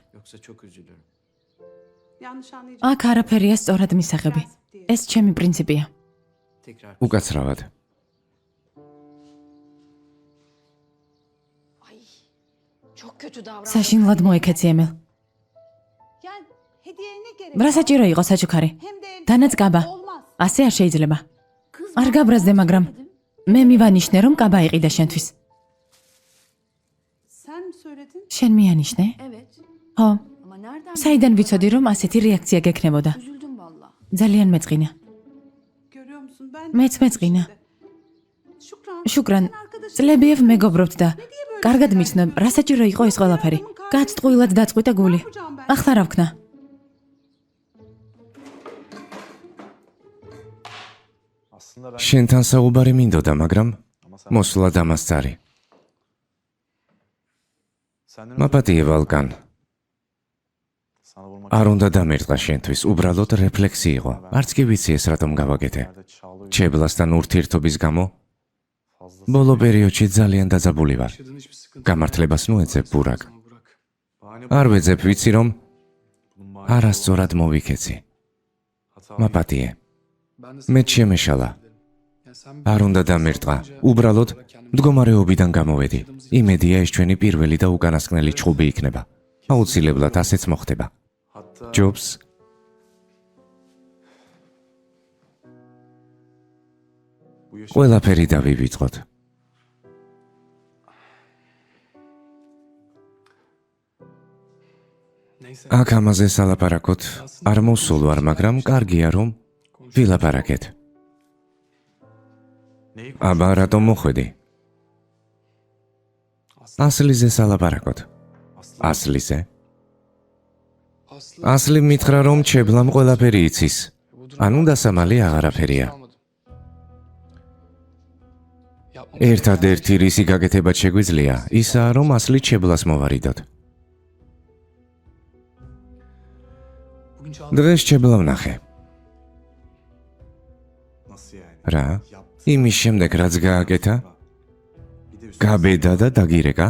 აქ არაფერია სწორად მისაღები. ეს ჩემი პრინციპია. უკაცრავად. საშინლად მოეკეცი ემელ. რა საჭირო იყო საჩუქარი? თანაც კაბა. ასე არ შეიძლება. არ გაბრაზდე, მაგრამ მე მივანიშნე, რომ კაბა იყიდა შენთვის. შენ მიანიშნე? ხო. საიდან ვიცოდი, რომ ასეთი რეაქცია გექნებოდა? ძალიან მეწყინა. მეც მეწყინა. შუკრან, წლებიევ მეგობრობთ და კარგად მიცნობ, რა საჭირო იყო ეს ყველაფერი. გაწტყუილად დაწყვიტა გული. ახლა რა ვქნა? შენთან საუბარი მინდოდა, მაგრამ მოსვლა დამასწარი. მაპატიე ვალკან. არ უნდა დამერწყა შენთვის, უბრალოდ რეფლექსი იყო. არც კი ვიცი ეს რატომ გავაკეთე. ჩებლასთან ურთიერთობის გამო ბოლო პერიოდში ძალიან დაძაბული ვარ. გამართლებას ნუეძებ ბურაკ. არ ვეძებ, ვიცი რომ არასწორად მოვიქეცი. მაპატიე. მეც შემეშალა. არ უნდა დამერწყა. უბრალოდ მდგომარეობიდან გამოვედი. იმედია ეს ჩვენი პირველი და უკანასკნელი ჩხუბი იქნება. აუცილებლად ასეც მოხდება. ჯობს. ყველაფერი დავივიწყოთ. აქ ამაზე სალაპარაკოთ არ მოსულ ვარ, მაგრამ კარგია რომ ვილაპარაკეთ. აბა რატომ მოხვედი? ასლიზე სალაპარაკოთ. ასლიზე? ასლი მითხრა რომ ჩებლამ ყველაფერი იცის. ანუ დასამალი აღარაფერია. ერთადერთი რისი გაკეთებაც შეგვიძლია, ისაა რომ ასლი ჩებლას მოვარიდოთ. დღეს შებლა ვნახე. Nasıl yani? რა? Yaptı. იმის შემდეგ რაც გააკეთა, Bir de üstüne გაბედა და დაგირეკა?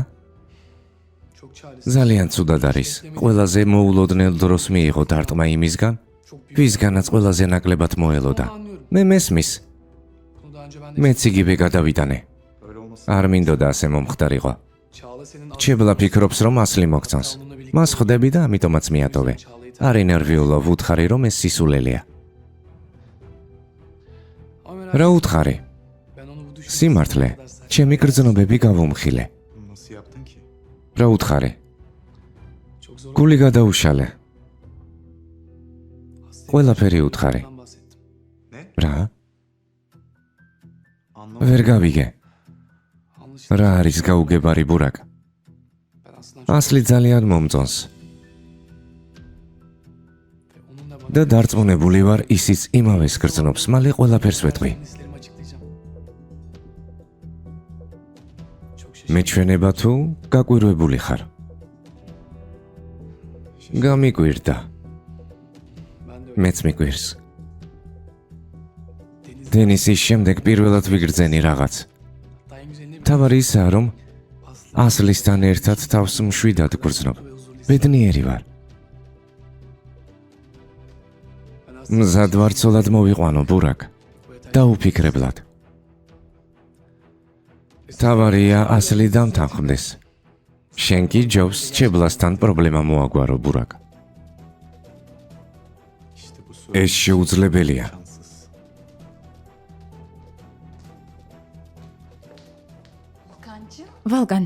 ძალიან ცუდად არის. ყველაზე მოულოდნელ დროს მიიღო დარტყმა იმისგან, ვისგანაც ყველაზე ნაკლებად მოელოდა. მე მესმის. მეც იგივე გადავიტანე. öyle olması არ მინდოდა ასე მომხდარიყო. ჩებლა ფიქრობს, რომ ასლი მოგწონს. მას ხვდები და ამიტომაც მიატოვე. არ ინერვიულობ, უთხარი, რომ ეს სისულელია. რა უთხარი? სიმართლე, ჩემი გრძნობები გავუმხილე. nasıl yaptın ki? რა უთხარი? გული გადაუშალე. ყველაფერი უთხარი. Ne? რა? Anlamadım. ვერ გავიგე. რა არის გაუგებარი ბურაკ? ასლი ძალიან მომწონს. და დარწმუნებული ვარ, ისიც იმავეს გრძნობს, მალე ყველაფერს ვეტყვი. მეჩვენება თუ გაკვირვებული ხარ? გამიკვირდა. მეც მიკვირს. დენისის შემდეგ პირველად ვიგრძენი რაღაც. თავარი ისაა, რომ ასლისთან ერთად თავს მშვიდად გვგრძნობ. ბედნიერი ვარ. მზად ვარ ცოლად მოვიყვანო ბურაკ. დაუფიქრებლად. თავარია ასლი დამთანხმდეს. შენ კი ჯობს ჩებლასთან პრობლემა მოაგვარო ბურაკ. İşte bu ეს შეუძლებელია. şanssız. Volkancığım, ვალკან,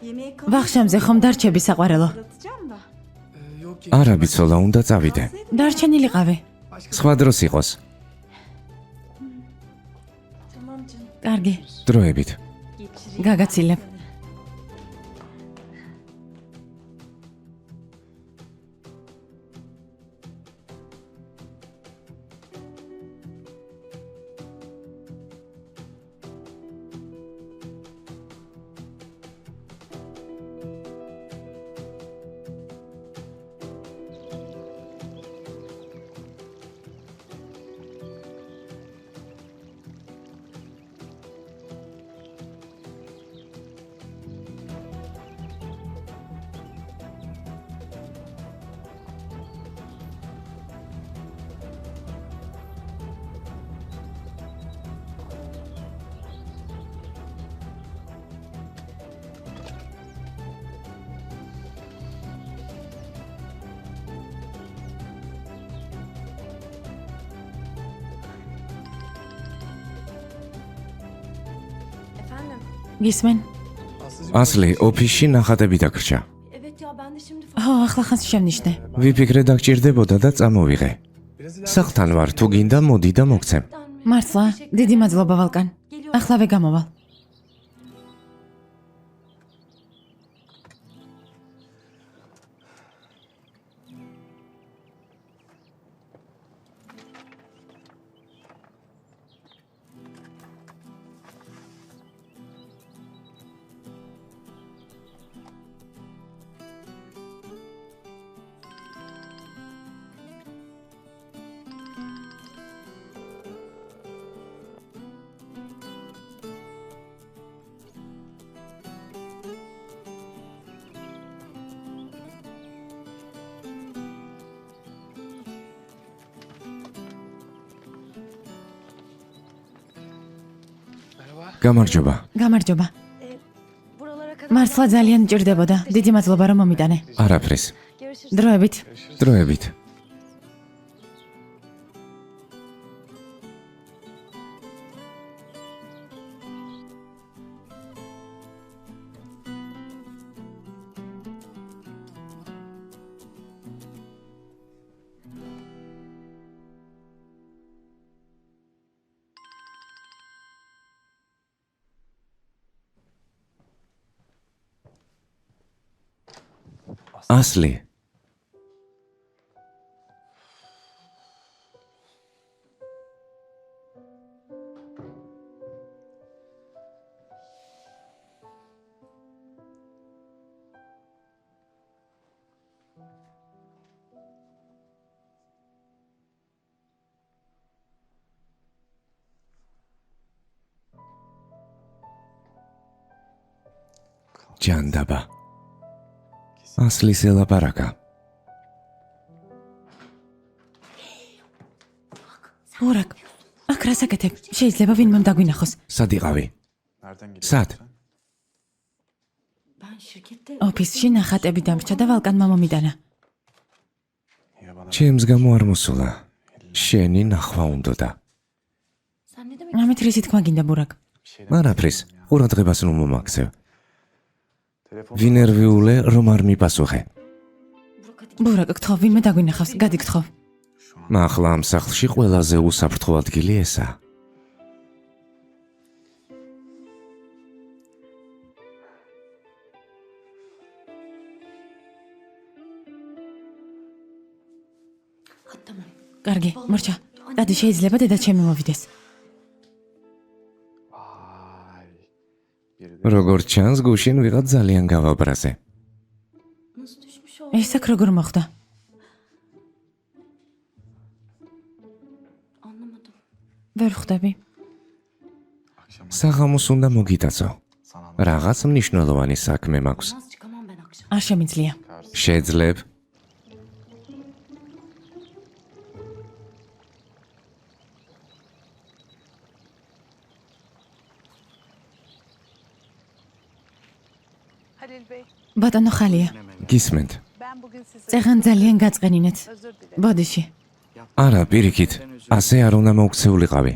yemeğe ვახშამზე ხომ დარჩები საყვარელო? kalacağım da. არა ბიცოლა, უნდა წავიდე. დარჩენილი ყავი. სხვა დროს იყოს. Tamam canım. კარგი, დროებით. გაგაცილებ. Efendim? გისმენ? ასლი, ოფისში ნახატები დაგრჩა. Evet ya ben de şimdi ხო, ახლა ხანს შევნიშნე. ვიფიქრე დაგჭირდებოდა და წამოვიღე. სახლთან ვარ, თუ გინდა მოდი და მოგცემ. მართლა, დიდი მადლობა ვალკან. ახლავე გამოვალ. გამარჯობა. გამარჯობა. buralara kadar მართლა ძალიან მჭირდებოდა. დიდი მადლობა რომ მომიტანე. არაფრის. görüşürüz. დროებით. დროებით. ასლი. ჯანდაბა. ასლის ელაპარაკა. ბურაკ, აქ რას აკეთებ? შეიძლება ვინმემ დაგვინახოს. სად იყავი? სად? ოფისში ნახატები დამრჩა და ვალკანმა მომიტანა. ჩემს გამო არ მოსულა. შენი ნახვა უნდოდა. ამით რისი თქმა გინდა ბურაკ? არაფრის, ყურადღებას ნუ მომაქცევ. ვინერვიულე რომ არ მიპასუხე. ბურაკ, გთხოვ, ვინმე დაგვინახავს, გადიგთხოვ. ახლა ამ სახლში ყველაზე უსაფრთხო ადგილი ესაა. კარგი, მორჩა. დადი შეიძლება დედა ჩემი მოვიდეს. როგორც ჩანს, გუშინ ვიღაც ძალიან გავაბრაზე. ეს აქ როგორ მოხდა? ვერ ხვდები. საღამოს უნდა მოგიტაცო. რაღაც მნიშვნელოვანი საქმე მაქვს. არ შემიძლია. შეძლებ. ბატონო ხალია, გისმენთ. წეღან ძალიან გაწყენინეთ. ბოდიში. არა, პირიქით. ასე არ უნდა მოუქცეულიყავი.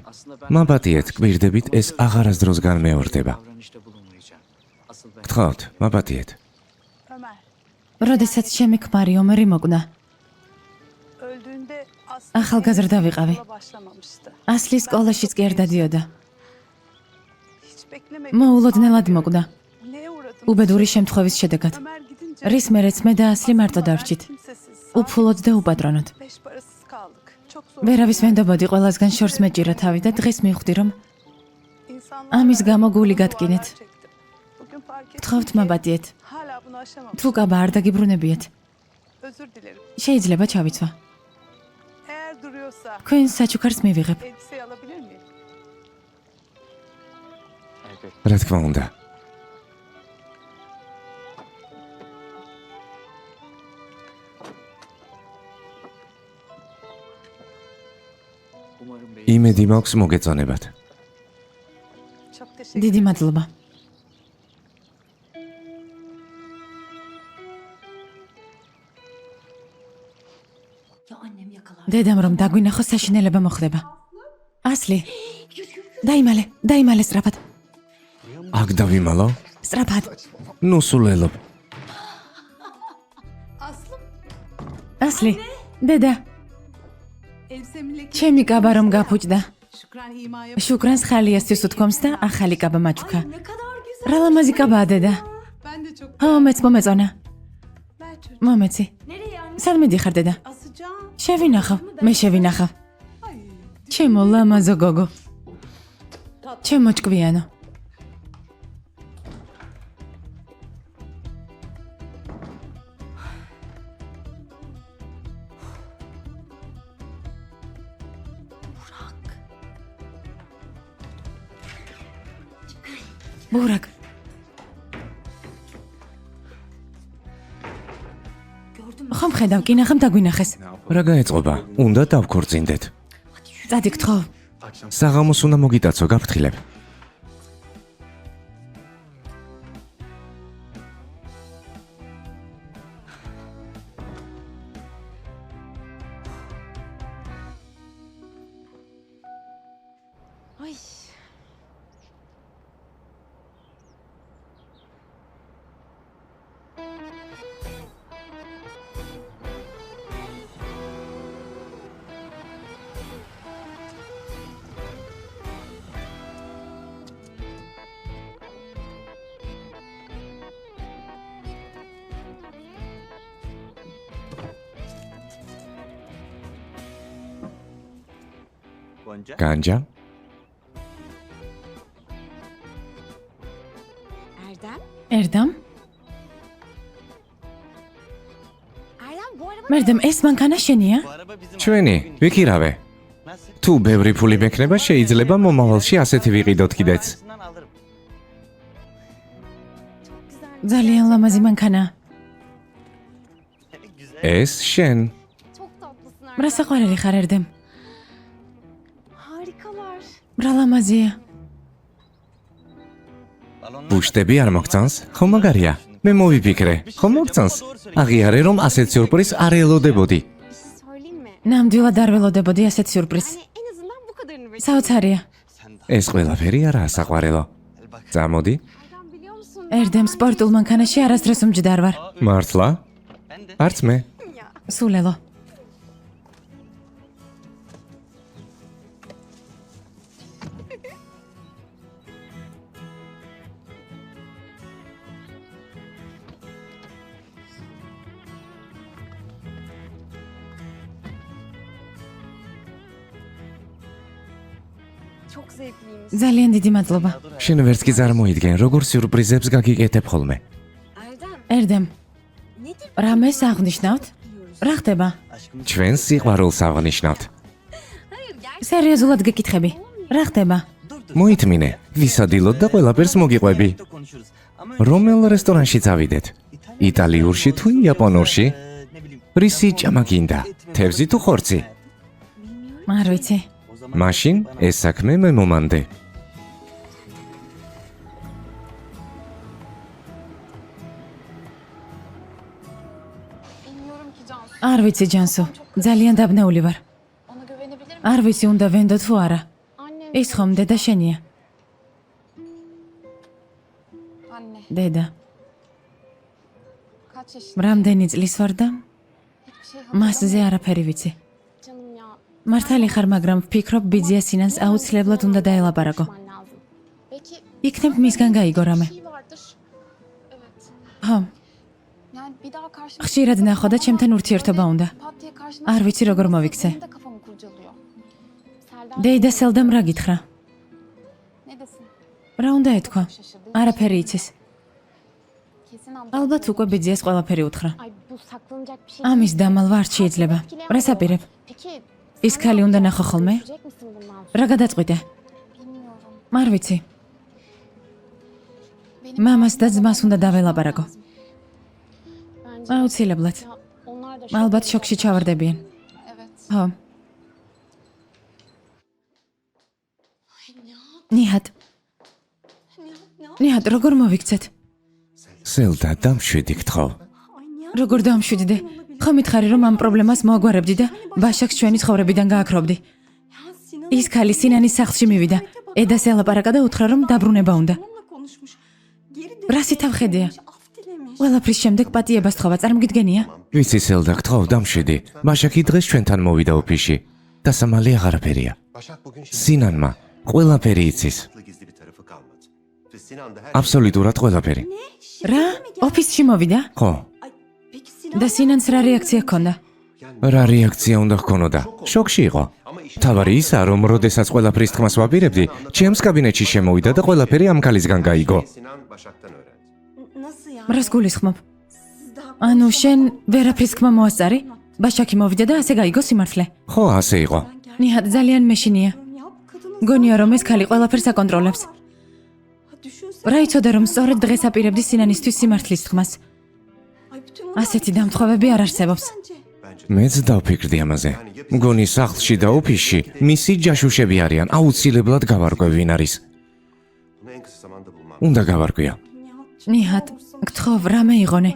მაბატიეთ, კვირდებით ეს აღარასდროს განმეორდება. გთხოვთ, მაბატიეთ. როდესაც ჩემი ქმარი ომერი მოკნა, ახალგაზრდა ვიყავი. ასლის სკოლაშიც კი არ დადიოდა. მოულოდნელად მოკნა. უბედური შემთხვევის შედეგად. რის მერეც მე და ასლი მარტო დავრჩით. უფულოდ და უპატრონოდ. ვერავის ვენდობოდი, ყველასგან შორს მეჭირა თავი და დღეს მივხვდი, რომ ამის გამო გული გატკინეთ. გთხოვთ, მაბატიეთ. თუ კაბა არ დაგიბრუნებიეთ, შეიძლება ჩავიცვა. ქვენს საჩუქარს მივიღებ. რა თქმა უნდა. იმედი მაქვს მოგეწონებათ. დიდი მადლობა. დედამ რომ დაგვინახოს, საშინელება მოხდება. ასლი, დაიმალე სწრაფად. აქ დავიმალო? სწრაფად. ნუ სულელობ. ასლი, დედა. ჩემი კაბა რომ გაფუჭდა. შუკრანს ხალიასთვის უთქვამს და ახალი კაბა მაჩუქა. რა ლამაზი კაბაა, დედა. მეც მომეწონა. მომეცი. სად მიდიხარ, დედა? მე შევინახავ. ჩემო ლამაზო გოგო. ჩემო ჭკვიანო. ბურაკ. ხომ ხედავ, კინახამ დაგვინახეს. რა გაეწყობა? უნდა დავქორწინდეთ. წადი გთხოვ. საღამოს უნდა მოგიტაცო, გაფრთხილებ. განჯა? ერდამ? მერდემ, ეს მანქანა შენია? ჩვენი, ვიქირავე. თუ ბევრი ფული მექნება, შეიძლება მომავალში ასეთი ვიყიდოთ კიდეც. ძალიან ლამაზი მანქანა. ეს შენ. Çok tatlısın რა საყვარელი ხარ ერდემ? Harikalar. რა ლამაზია. ბუშტები არ მოგწონს? ხომ მაგარია? მე მოვიფიქრე. ხომ მოგწონს? აღიარე რომ ასეთ სიურპრიზს არ ელოდებოდი. Bir şey söyleyeyim mi? ნამდვილად არ ველოდებოდი ასეთ სიურპრიზს. Hani en azından bu kadarını bekliyorum. საოცარია. ეს ყველაფერი არაა საყვარელო. წამოდი. Nereden biliyor musun? ერდემ სპორტულ მანქანაში არასდროს უმჯდარ ვარ. მართლა? Ben de. არც მე. სულელო. Çok zevkliymiş. ძალიან დიდი მადლობა. შენ ვერც კი წარმოიდგენ, როგორ სიურპრიზებს გაგიკეთებ ხოლმე. Erdem, ერდემ, nedir? რამეს აღნიშნავთ? რა ხდება? ჩვენ სიყვარულს აღნიშნავთ. Hayır, gerçekten. სერიოზულად გეკითხები. რა ხდება? მოითმინე, ვისადილოთ და ყველაფერს მოგიყვები. konuşuruz. Ama რომელ რესტორანში წავიდეთ? იტალიურში თუ იაპონურში? ne bileyim. რისი ჭამა გინდა? თევზი თუ ხორცი? არ ვიცი. მაშინ ეს საქმე მე მომანდე. Bilmiyorum ki Cansu. არ ვიცი ჯანსუ. ძალიან დაბნეული ვარ. Ona güvenebilir miyim? არ ვიცი უნდა ვენდო თუ არა. Annem. ის ხომ დედა შენია. Anne. დედა. Kaç yaşında? რამდენი წლის ვარ და Hiçbir şey მასზე არაფერი ვიცი. Canım ya. მართალი ხარ, მაგრამ ვფიქრობ ბიძია სინანს აუცილებლად უნდა დაელაპარაკო. Konuşman lazım. Belki იქნებ მისგან გაიგო bir რამე. şey vardır. Evet. ხო, Yani bir daha karşıma... ხშირად ნახო და ჩემთან ურთიერთობა უნდა. Pat diye karşıma... არ ვიცი როგორ მოვიქცე. Benim de kafamı kurcalıyor. Selda დეიდა სელდამ რა გითხრა? ne desin? რა უნდა ეთქვა? Şaşırdı. არაფერი იცის. Kesin anladı. ალბათ უკვე ბიძიას ყველაფერი უთხრა. Ay bu saklanacak bir şey ამის დამალვა არ შეიძლება. რას აპირებ? Peki ის ქალი უნდა ნახო ხოლმე? görecek misin bundan sonra? რა გადაწყვიტე? Bilmiyorum. არ ვიცი. Benim მამას და ძმას უნდა დაველაპარაკო. bence აუცილებლად. ya onlar da ალბათ შოქში ჩავარდებიან. Evet. ხო, ნიჰად. ნიჰად, როგორ მოვიქცეთ? სელდა დამშვიდი გთხოვ. როგორ დამშვიდდე? ხო მითხარი რომ ამ პრობლემას მოაგვარებდი და ბაშაკს ჩვენი ცხოვრებიდან გააქრობდი. ის ქალი სინანის სახლში მივიდა. ედას ელაპარაკა და უთხრა რომ დაბრუნება უნდა. რა სითავხედია? ყველაფრის შემდეგ პატიებას თხოვა, წარმოგიდგენია? ვიცი სელდა გთხოვ, დამშვიდი. ბაშაკი დღეს ჩვენთან მოვიდა ოფისში. დასამალი აღარაფერია. სინანმა ყველაფერი იცის. აბსოლუტურად ყველაფერი. რა? ოფისში მოვიდა? ხო. და სინანს რა რეაქცია ჰქონდა? რა რეაქცია უნდა ჰქონოდა? შოკში იყო. თავარი ისა, რომ როდესაც ყველაფრის თქმას ვაპირებდი, ჩემს კაბინეტში შემოვიდა და ყველაფერი ამ ქალისგან გაიგო. რას გულისხმობ? ანუ შენ ვერაფრის თქმა მოასწარი? ბაშაკი მოვიდა და ასე გაიგო სიმართლე. ხო, ასე იყო. ნიჰად ძალიან მეშინია. გონია რომ ეს ქალი ყველაფერს აკონტროლებს. რა იცოდა რომ სწორედ დღეს აპირებდი სინანისთვის სიმართლის თქმას. ასეთი დამთხოვები არ არსებობს. მეც დავფიქრდი ამაზე. მგონი სახლში და ოფისში მისი ჯაშუშები არიან, აუცილებლად გავარკვევ ვინ არის. უნდა გავარკვია. ნიჰად, გთხოვ რამე იღონე.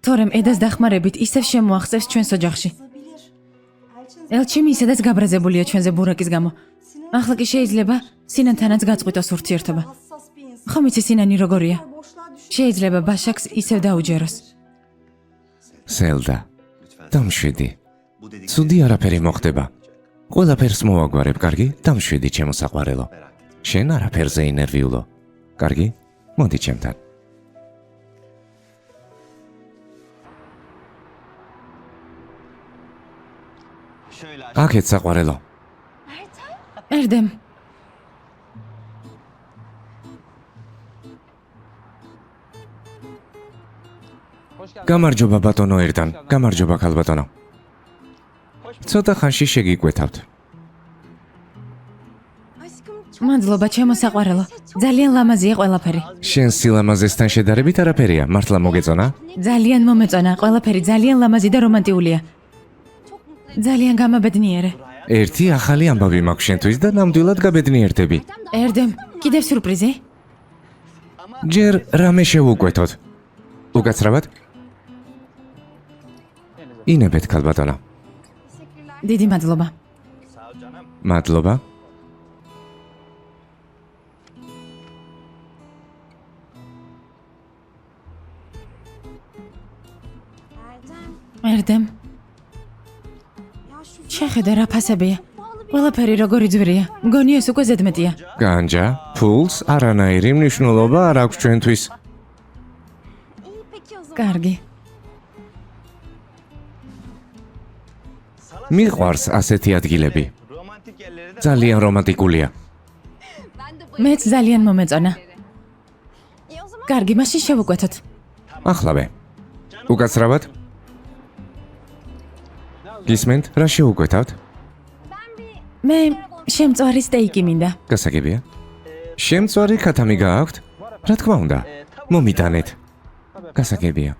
თორემ ედას დახმარებით ისევ შემოახსევს ჩვენს ოჯახში. ელჩიმი ისედაც გაბრაზებულია ჩვენზე ბურაკის გამო. ახლა კი შეიძლება სინანთანაც გაწყვიტოს ურთიერთობა. ხომ იცი სინანი როგორია? შეიძლება ბაშაკს ისევ დაუჯეროს. სელდა. დამშვიდი. ცუდი არაფერი მოხდება. ყველაფერს მოვაგვარებ, კარგი? დამშვიდი ჩემო საყვარელო. შენ არაფერზე ინერვიულო. კარგი? მოდი ჩემთან. Şöyle aç. აქეთ საყვარელო. ერდემ, გამარჯობა ბატონო ერდან. გამარჯობა ქალბატონო. ცოტა ხანში შეგიკვეთავთ. მადლობა ჩემო საყვარელო. ძალიან ლამაზია ყველაფერი. შენ სილამაზესთან შედარებით არაფერია, მართლა მოგეწონა? ძალიან მომეწონა, ყველაფერი ძალიან ლამაზი და რომანტიულია. ძალიან გამაბედნიერე. ერთი ახალი ამბავი მაქვს შენთვის და ნამდვილად გაბედნიერდები. ერდემ, კიდევ სიურპრიზი? ჯერ რამე შევუკვეთოთ. უკაცრავად? ინებეთ ქალბატონო. დიდი მადლობა. მადლობა. ერდემ. შეხედე რა ფასებია. ყველაფერი როგორი ძვირია. მგონი ეს უკვე ზედმეტია. განჯა, ფულს არანაირი მნიშვნელობა არ აქვს ჩვენთვის. კარგი. მიყვარს ასეთი ადგილები. Romantik yerleri de ძალიან რომანტიკულია. მეც ძალიან მომეწონა. კარგი, მაშინ შევუკვეთოთ. ახლავე. უკაცრავად? გისმენთ, რა შევუკვეთავთ? მე შემწვარი სტეიკი მინდა. გასაგებია. შემწვარი ქათამი გააქვთ? რა თქმა უნდა. მომიტანეთ. გასაგებია.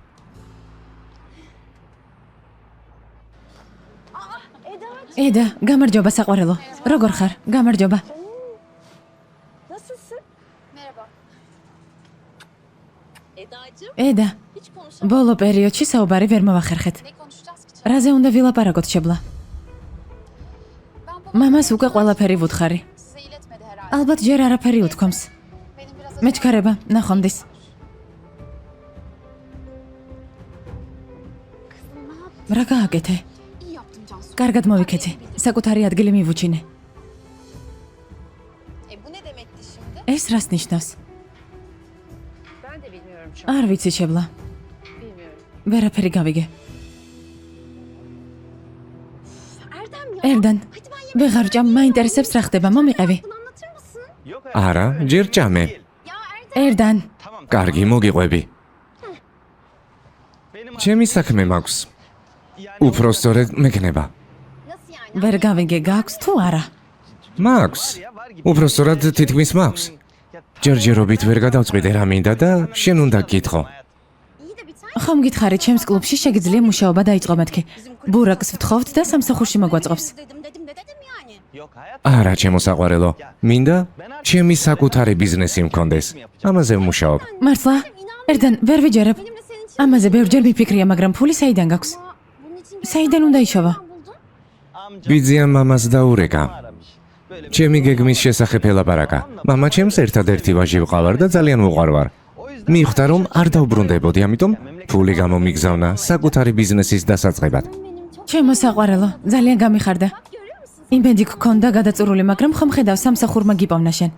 eda, გამარჯობა საყვარელო. როგორ ხარ? გამარჯობა. Merhaba. Eda'cığım eda, hiç konuşamadık. ბოლო პერიოდში საუბარი ვერ მოვახერხეთ. Ne konuşacağız ki? რაზე უნდა ვილაპარაკოთ შებლა? Ben babam მამას უკვე ყველაფერი ვუთხარი. size iletmedi herhalde. ალბათ ჯერ არაფერი უთქვამს. Benim biraz მეჩქარება, ნახვამდის. რა გააკეთე? iyi yaptım Cansu. კარგად მოვიქეცე. საკუთარი ადგილი მივუჩინე. Bu ne demekti şimdi? ეს რას ნიშნავს? არ ვიცი შებლა. ვერაფერი გავიგე. Erdem ya. ერდან, ვეღარ ჭამ, მაინტერესებს რა ხდება, მომიყევი. Bunu anlatır mısın? yok. არა, ჯერ ჭამე. Ya Erdem. ერდან, Tamam. კარგი, მოგიყვები. Benim ჩემი საქმე მაქვს. უფრო სწორედ მეკნება. Nasıl yani? ვერ გავიგე, გაქვს თუ არა? მაქვს. უფრო სწორად თითქმის მაქვს. ჯერჯერობით ვერ გადავწყვიტე რა მინდა და შენ უნდა გკითხო. İyi de bir tane. ხომ გითხარი, ჩემს კლუბში შეგიძლია მუშაობა დაიწყო მეთქი. ბურაკს ვთხოვთ და სამსახურში მოგვაწყობს. Dedim ne dedim yani? Yok hayat. არა, ჩემო საყვარელო. მინდა ჩემი საკუთარი ბიზნესი მქონდეს. ამაზე ვმუშაობ. მართლა? ერდან, ვერ ვიჯერებ. Benimle senin için ამაზე ბევრჯერ მიფიქრია, მაგრამ ფული საიდან გაქვს? bunun için bir საიდან უნდა იშოვა? buldun. Amca ბიძიამ მამას დაურეკა. aramış. Böyle bir ჩემი გეგმის შესახებ ელაპარაკა. მამა ჩემს ერთადერთი ვაჟი ვყავარ და ძალიან უყვარვარ. მიხვდა რომ არ დავბრუნდებოდი, ამიტომ ფული გამომიგზავნა საკუთარი ბიზნესის დასაწყებად. ჩემო საყვარელო, ძალიან გამიხარდა. Görüyor musun? იმედი გქონდა გადაწურული, მაგრამ ხომ ხედავ სამსახურმა გიპოვნა შენ.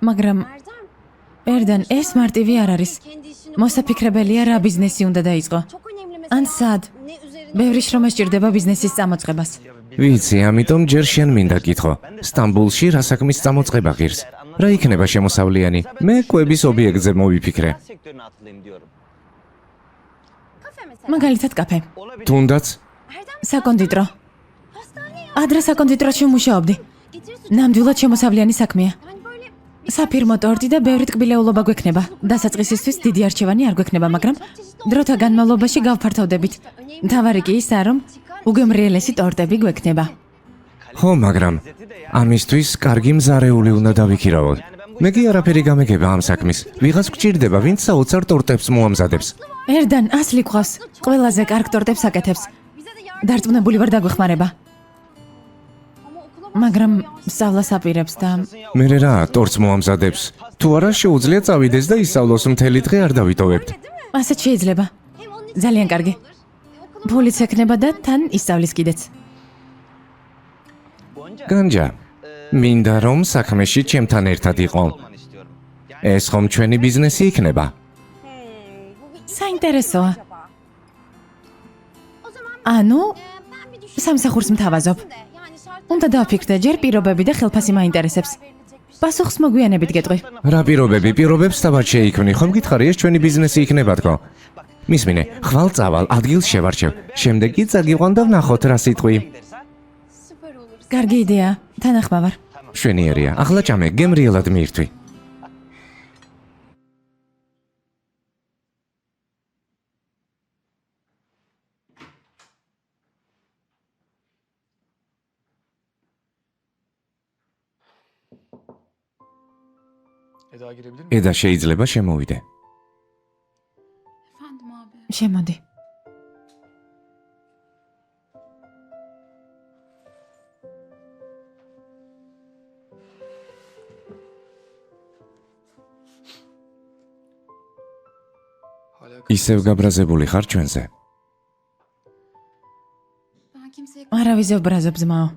მაგრამ Erdem. ერდან, ეს მარტივი არ არის. Kendi işini მოსაფიქრებელია რა ბიზნესი უნდა დაიწყო. çok önemli mesela. ან სად? Ne üzerine ბევრი შრომა სჭირდება ბიზნესის წამოწყებას. ვიცი, ამიტომ ჯერ შენ მინდა გითხო. სტამბულში რა საქმის წამოწყება ღირს? რა იქნება შემოსავლიანი? მე კვების ობიექტზე მოვიფიქრე. sektörüne atılayım diyorum. kafe mesela. მაგალითად კაფე, Olabilir. თუნდაც საკონდიტრო. Hastane ya. ადრე საკონდიტროში ვმუშაობდი. Getiriyorsun. ნამდვილად შემოსავლიანი საქმეა. Yani böyle საფირმო ტორტი და ბევრი ტკბილეულობა გვექნება. დასაწყისისთვის დიდი არჩევანი არ გვექნება, მაგრამ დროთა განმავლობაში გავფართოვდებით. მთავარი კი ისაა, რომ უგემრიელესი ტორტები გვექნება. ხო, მაგრამ ამისთვის კარგი მზარეული უნდა დავიქირავოთ. მე კი არაფერი გამეგება ამ საქმის. ვიღაც გჭირდება, ვინც საოცარ ტორტებს მოამზადებს. ერდან, ასლი ყავს. ყველაზე კარგ ტორტებს აკეთებს. bize de yardım. დარწმუნებული ვარ დაგვეხმარება. Ama okula მაგრამ სწავლას აპირებს და მე რა, ტორტს მოამზადებს. თუ არა შეუძლია წავიდეს და ისწავლოს მთელი დღე არ დავიტოვებთ. ასეთ შეიძლება. hem onun için ძალიან კარგი. okula ფულიც ექნება და თან ისწავლის კიდეც. Gonca. განჯა, მინდა რომ საქმეში ჩემთან ერთად იყო. Olmanı istiyorum. ეს ხომ ჩვენი ბიზნესი იქნება? საინტერესოა. o zaman ანუ ben bir düşüneyim სამსახურს მთავაზობ. de yani şart უნდა დავფიქრდე ჯერ პირობები და ხელფასი მაინტერესებს. verilecek bir პასუხს მოგვიანებით გეტყვი. რა პირობები? პირობებს თავად შეიქმნი, ხომ გითხარი ეს ჩვენი ბიზნესი იქნება თქო? მისმინე, ხვალ წავალ, ადგილს შევარჩევ. შემდეგ კი წაგიყვან და ვნახოთ რა სიტყვი. süper olur. კარგი იდეა. თანახმავარ. Tamam. მშვენიერია. ახლა ჭამე, გემრიელად მიირთვი. eda შეიძლება შემოვიდე. Efendim abi. შემოდი. ისევ გაბრაზებული ხარ ჩვენზე? Ben kimseye არავის ვბრაზობ ძმაო.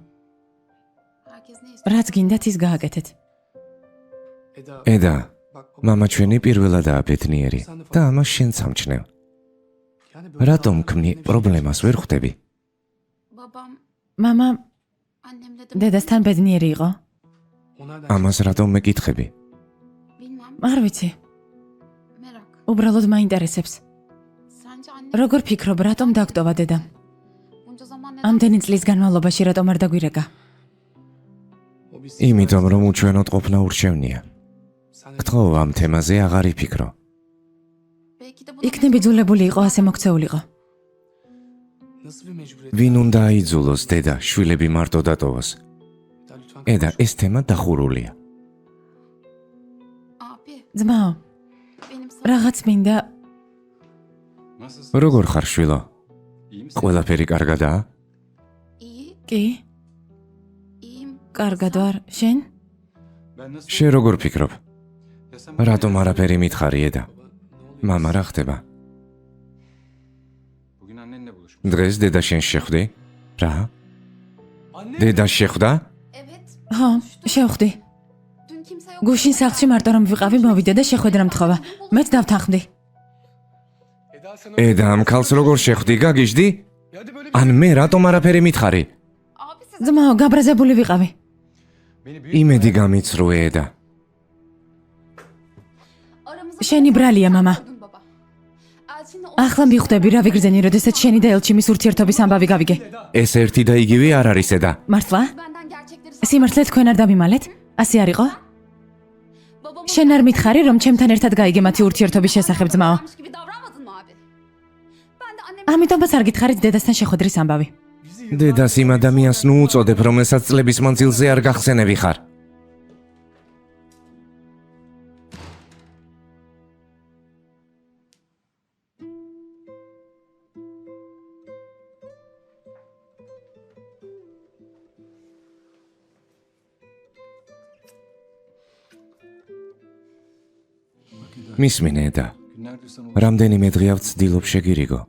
herkes ne istiyor? რაც გინდათ ის გააკეთეთ. eda, მამა ჩვენი პირველადაა ბედნიერი და ამას შენ სამჩნევ. რატომ ქმნი პრობლემას ვერ ხვდები? Babam მამა annemle de დედასთან ბედნიერი იყო? ამას რატომ მეკითხები? bilmem არ ვიცი. merak. უბრალოდ მაინტერესებს. Sence annem როგორ ფიქრობ, რატომ დაგტოვა დედამ? bunca zaman neden ამდენი წლის განმავლობაში რატომ არ დაგვირეკა? იმიტომ რომ უჩვენოდ ყოფნა ურჩევნია. გთხოვ ამ თემაზე აღარ იფიქრო. belki de იქნები ძულებული იყო, ასე მოქცეულიყო. ვინ უნდა აიძულოს დედა შვილები მარტო დატოვოს? eda, ეს თემა დახურულია. abi ძმაო, benim sana რაღაც მინდა როგორ ხარ შვილო? ყველაფერი კარგადაა? iyi კი, iyiyim. კარგად ვარ, შენ? შენ როგორ ფიქრობ? რატომ არაფერი მითხარი eda? მამა რა ხდება? დღეს დედა შენ შეხვდი? რა? დედა შეხვდა? Evet. ხო, შევხვდი. Dün kimse yok. გუშინ სახლში მარტო რომ ვიყავი, მოვიდე და შეხვედრა მთხოვა. მეც დავთანხმდი. eda, ამ ქალს როგორ შეხვდი? გაგიჟდი? ან მე რატომ არაფერი მითხარი? Abi siz ძმაო, გაბრაზებული ვიყავი. იმედი გამიცრუე eda. aramızda შენი ბრალია, მამა. dün baba. Elçinle o ახლა მივხვდები რა ვიგრძენი, როდესაც შენი და ელჩიმის ურთიერთობის ამბავი გავიგე. ეს ერთი და იგივე არ არის eda. მართლა? benden gerçekleri სიმართლე თქვენ არ დამიმალეთ? ასე არ იყო? babamın შენ არ მითხარი რომ ჩემთან ერთად გაიგე მათი ურთიერთობის შესახებ ძმაო? varmış gibi davranmadın mı abi? Ben de annem ამიტომაც არ გითხარით დედასთან შეხვედრის ამბავი. დედას იმ ადამიანს ნუ უწოდებ, რომელსაც წლების მანძილზე არ გახსენები ხარ. მისმინე eda. რამდენიმე დღეა ვცდილობ შეგირიგო.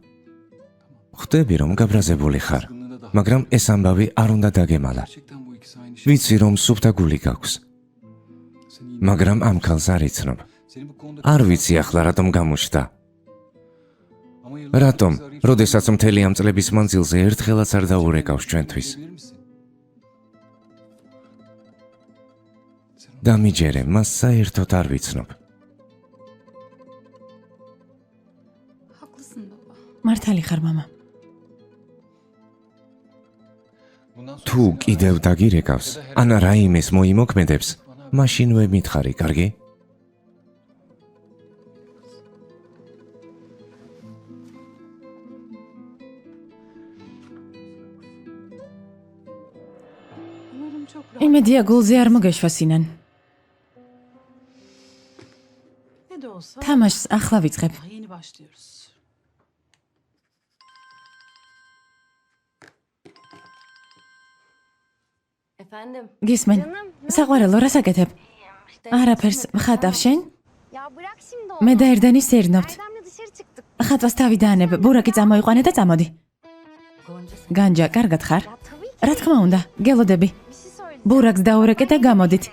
ხვდები რომ გაბრაზებული ხარ, მაგრამ ეს ამბავი არ უნდა დაგემალა. ვიცი რომ სუფთა გული გაქვს, მაგრამ ამ ქალს არ იცნობ. არ ვიცი ახლა რატომ გამოჩნდა. რატომ, როდესაც მთელი ამ წლების მანძილზე ერთხელაც არ დაურეკავს ჩვენთვის. დამიჯერე, მას საერთოდ არ ვიცნობ. haklısın baba. მართალი ხარ, მამა. თუ კიდევ დაგირეკავს, ან რაიმეს მოიმოქმედებს, მაშინვე მითხარი, კარგი? Umarım çok rahat. იმედია გულზე არ მოგეშვასინან. Ne de olsa თამაშს ახლა ვიწყებ. daha yeni başlıyoruz. Efendim. გისმენ? საყვარელო, რას აკეთებ? არაფერს, ხატავ შენ? Ya bırak şimdi onu. მე და ერდენი სერნობთ. Erdem'le dışarı çıktık. ხატვას თავი დაანებ, ბურაკი წამოიყვანე და წამოდი. Gonca განჯა, კარგად ხარ? ya tabii ki რა თქმა უნდა, გელოდები. bir şey söyleyeceğim. ბურაკს დაურეკე და გამოდით.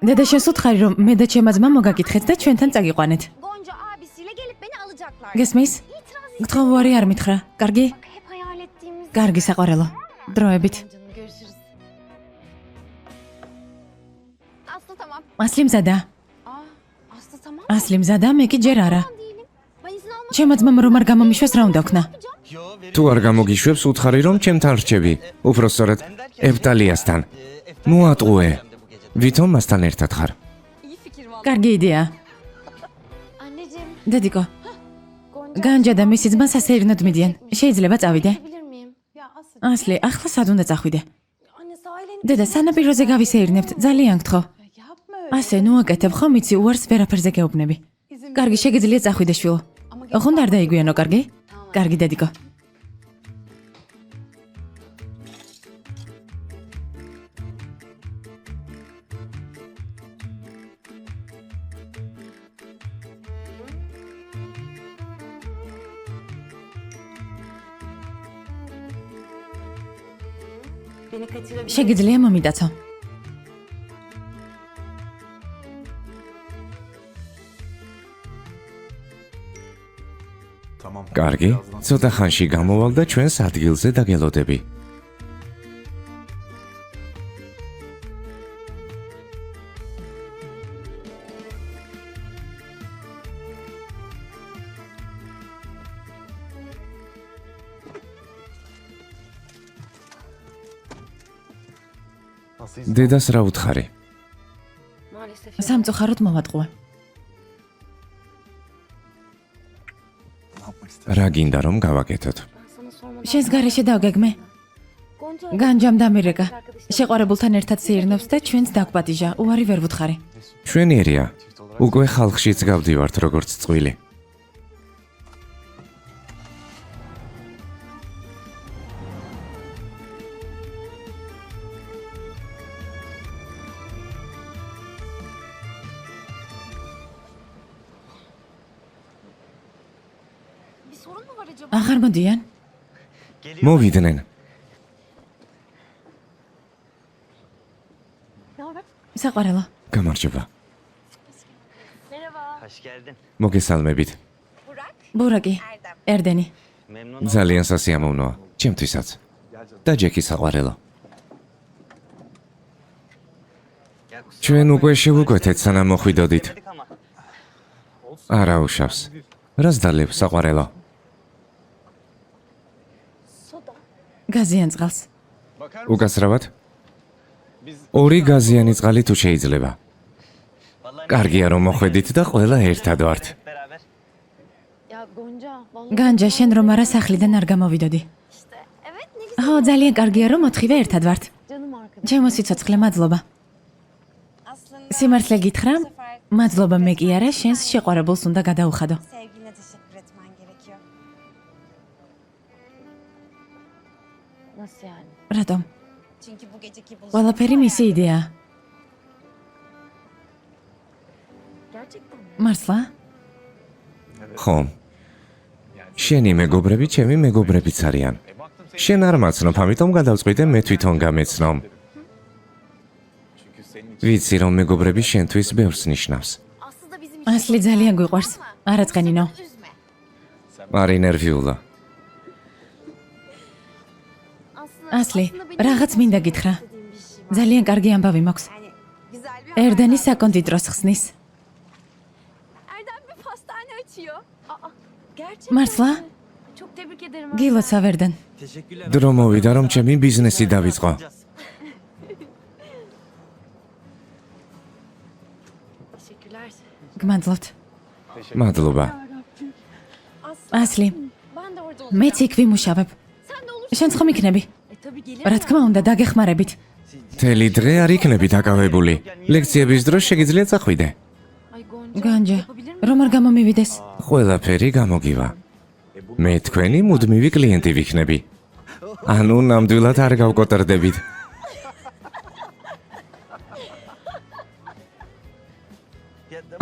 დედა შენს უთხარი რომ მე და ჩემმა ძმამ მოგაკითხეთ და ჩვენთან წაგიყვანეთ. Gonca abisiyle gelip beni alacaklar. გესმის? İtiraz გთხოვარი არ მითხრა. კარგი? Bak hep hayal ettiğimiz. კარგი საყვარელო. დროებით. Canım görüşürüz. Aslı tamam. ასლი მზადა. Aslı tamam. ასლი მზადა, მე კი ჯერ არა. Ben değilim. Ben izin almadım. ჩემმა ძმამ რომ არ გამომიშვას რა უნდა ვქნა? თუ არ გამოგიშვებს, უთხარი რომ ჩემთან რჩები. უფრო სწორედ, ევტალიასთან. მოატყუე. ვითომ მასთან ერთად ხარ? İyi fikir vallahi. კარგი იდეა. Anneciğim, დედიკო, Gonca განჯა და მისი ძმა სასეირნოდ mიდიან. შეიძლება წავიდე? bilir miyim? Ya Aslı. ასლი, ახლა სად უნდა წახვიდე? Anne sahilin... დედა, სანაპიროზე გავისეირნებთ, ძალიან გთხოვ. Yapma öyle. ასე ნუ აკეთებ, ხომ იცი, უარს ვერაფერზე გეუბნები. კარგი, შეგიძლია წახვიდე შვილო. ოღონდ არ დაიგვიანო, კარგი? კარგი, დედიკო. შეგიძლია მომიდაცო. კარგი, ცოტა ხანში გამოვალ და ჩვენს ადგილზე დაგელოდები. დედას რა უთხარი? Maalesef სამწუხაროდ მოვატყუე. რა გინდა რომ გავაკეთოთ? ben sana sormadan... შენს გარეშე დავგეგმე. Gonca... განჯამ დამირეკა. შეყვარებულთან ერთად სეირნობს და ჩვენს დაგპატიჟა. უარი ვერ ვუთხარი. ჩვენიერია. უკვე ხალხშიც გავდივართ როგორც წყვილი. Bir sorun mu var acaba? აღარ მოდიან? მოვიდნენ. Ne haber? საყვარელო. გამარჯობა. Merhaba. Hoş geldin. მოგესალმებით. ბურაკი, ერდენი. Memnun ძალიან სასიამოვნოა. ჩემთვისაც. და ჯეკი საყვარელო. Gel kusura ჩვენ უკვე შევუკვეთეთ სანამ მოხვიდოდით. bakmadık ama. არა უშავს. რას დალევ საყვარელო? Soda. გაზიან წყალს. უკაცრავად? ორი გაზიანი წყალი თუ შეიძლება. Vallahi კარგია რომ მოხვედით და ყველა ერთად ვართ. beraber. Ya Gonca, vallahi... განჯა, შენ რომ არა სახლიდან არ გამოვიდოდი. İşte, evet ne güzel. ხო, ძალიან კარგია რომ მოთხივე ერთად ვართ. Canım arkadaşım. ჩემო სიცოცხლე, მადლობა. Aslında სიმართლე გითხრა, bu sefer მადლობა მე კი არა, შენს შეყვარებულს უნდა გადაუხადო. sevgiline teşekkür etmen gerekiyor. Nasıl yani? რატომ? Çünkü bu geceki buluşma ყველაფერი მისი იდეაა. Gerçekten mi? მართლა? ხომ? შენი მეგობრები ჩემი მეგობრებიც არიან. შენ არ მაცნობ, ამიტომ გადავწყვიტე მე თვითონ გამეცნობ. ვიცი რომ მეგობრები შენთვის ბევრს ნიშნავს. Aslı da bizim ასლი ძალიან გვიყვარს. არა წყენინო. üzme. არი ნერვიულა. ასლი, რაღაც მინდა გითხრა. Dediğim bir şey var. ძალიან კარგი ამბავი მაქვს. Yani güzel bir ერდენი საკონდიტროს ხსნის. Erdem bir pastane açıyor. Aa, gerçekten მართლა? mi? Çok tebrik ederim. გილოცა ვერდენ. დრო მოვიდა რომ ჩემი ბიზნესი დავიწყო. Teşekkürler. გმადლობთ. მადლობა. ასლი, Ben de orada მეც იქ ვიმუშავებ. Sen de olursun. შენც ხომ იქნები? Tabii gelirim. რა თქმა უნდა, დაგეხმარებით. მთელი დღე არ იქნები დაკავებული. ლექციების დროს შეგიძლია წახვიდე. Ay Gonca. განჯა, yapabilir miyim? რომ არ გამომივიდეს? ყველაფერი გამოგივა. მე თქვენი მუდმივი კლიენტი ვიქნები. ანუ ნამდვილად არ გავკოტრდებით.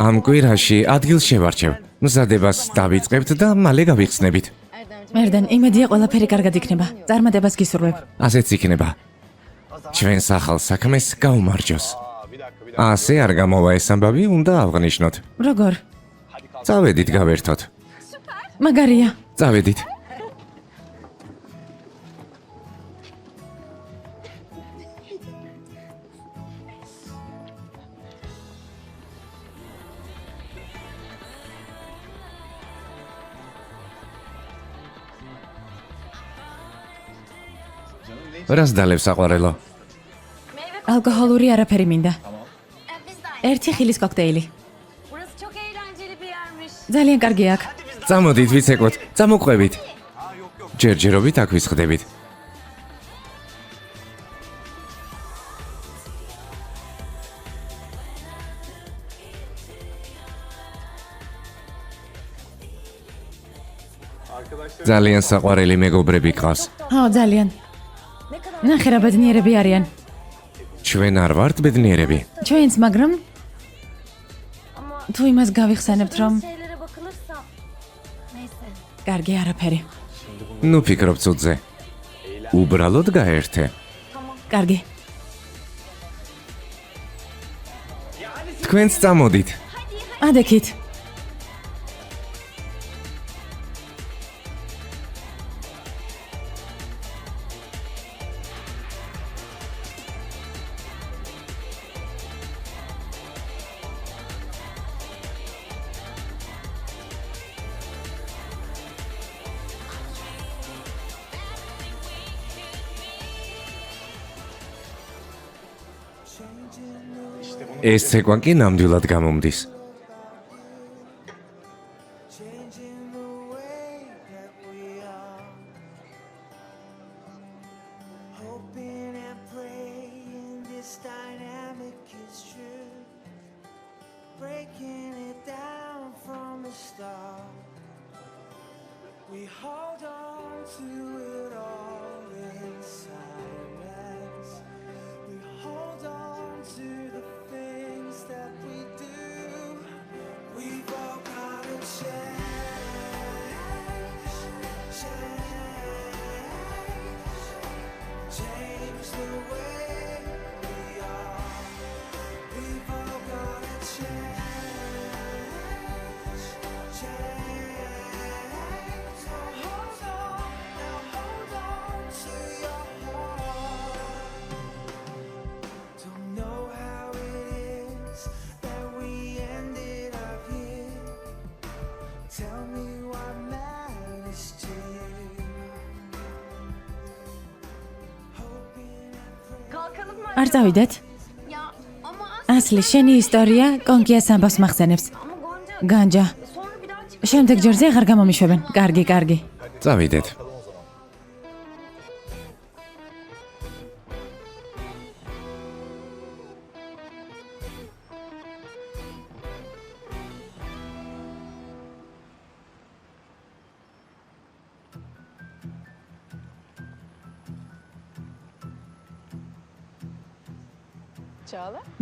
ამ კვირაში ადგილს შევარჩევ. მზადებას დავიწყებთ და მალე გავიხსნებით. Erdemciğim. ერდენ, იმედია ყველაფერი კარგად იქნება. წარმატებას გისურვებ. ასეც იქნება. ჩვენს ახალ საქმეს გაუმარჯოს. ასე არ გამოვა ეს ამბავი, უნდა ავღნიშნოთ. როგორ? წავედით გავერთოთ. მაგარია. წავედით. რას დალევ საყვარელო? ალკოჰოლური არაფერი მინდა. ერთი ხილის კოქტეილი. Burası çok eğlenceli bir yermiş. ძალიან კარგი აქ. წამოდით ვიცეკოთ, წამოყვებით. ჯერჯერობით აქ ვისხდებით. ძალიან საყვარელი მეგობრები გყავს. ხო, ძალიან. ნახე რა ბედნიერები არიან. ჩვენ არ ვართ ბედნიერები. ჩვენც, მაგრამ თუ იმას გავიხსენებთ, რომ Şeylere bakılırsa. Neyse. კარგი არაფერი. ნუ ფიქრობ ცუდზე. უბრალოდ გაერთე. კარგი. თქვენც წამოდით. ადექით. ეს ცეკვა კი ნამდვილად გამომდის. changing the way that we are, hoping and praying this dynamic is true, breaking it down from the start. We hold on to it all in silence. We hold on to the things that we do. We've all got to change the way we are. We've all got to change. So hold on, now hold on to your heart. Don't know how it is that we ended up here. Tell me what matters to you. Hoping and praying. Kalkalım mı? არ წავიდეთ? Ya ama ასლი, შენი ისტორია კონკიას ამბავს მახსენებს. ama Gonca. განჯა. Sonra bir daha çık. შემდეგ ჯერზე აღარ გამომიშვებენ. კარგი, კარგი. წავიდეთ.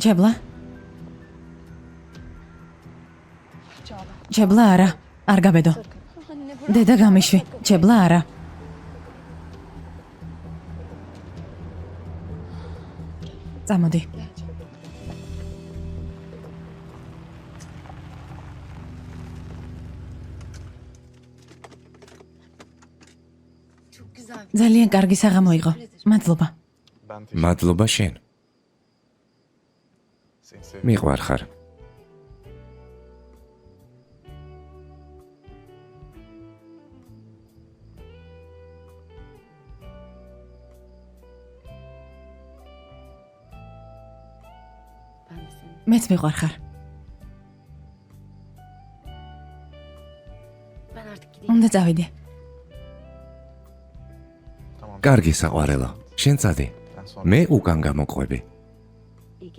ჯებლა? ჯებლა არა. არ გაბედო. Anne bırak. დედა გამიშვი. ჯებლა არა. წამოდი. Çok güzel. ძალიან კარგი საღამო იყო. მადლობა. მადლობა შენ. მიყვარხარ. Ben de seni. მეც მიყვარხარ. Ben artık gideyim. უნდა წავიდე. კარგი საყვარელო. შენ წადი. მე უკან გამოყვები.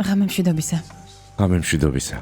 ღამემშვიდობისა. გამემშვიდობისა.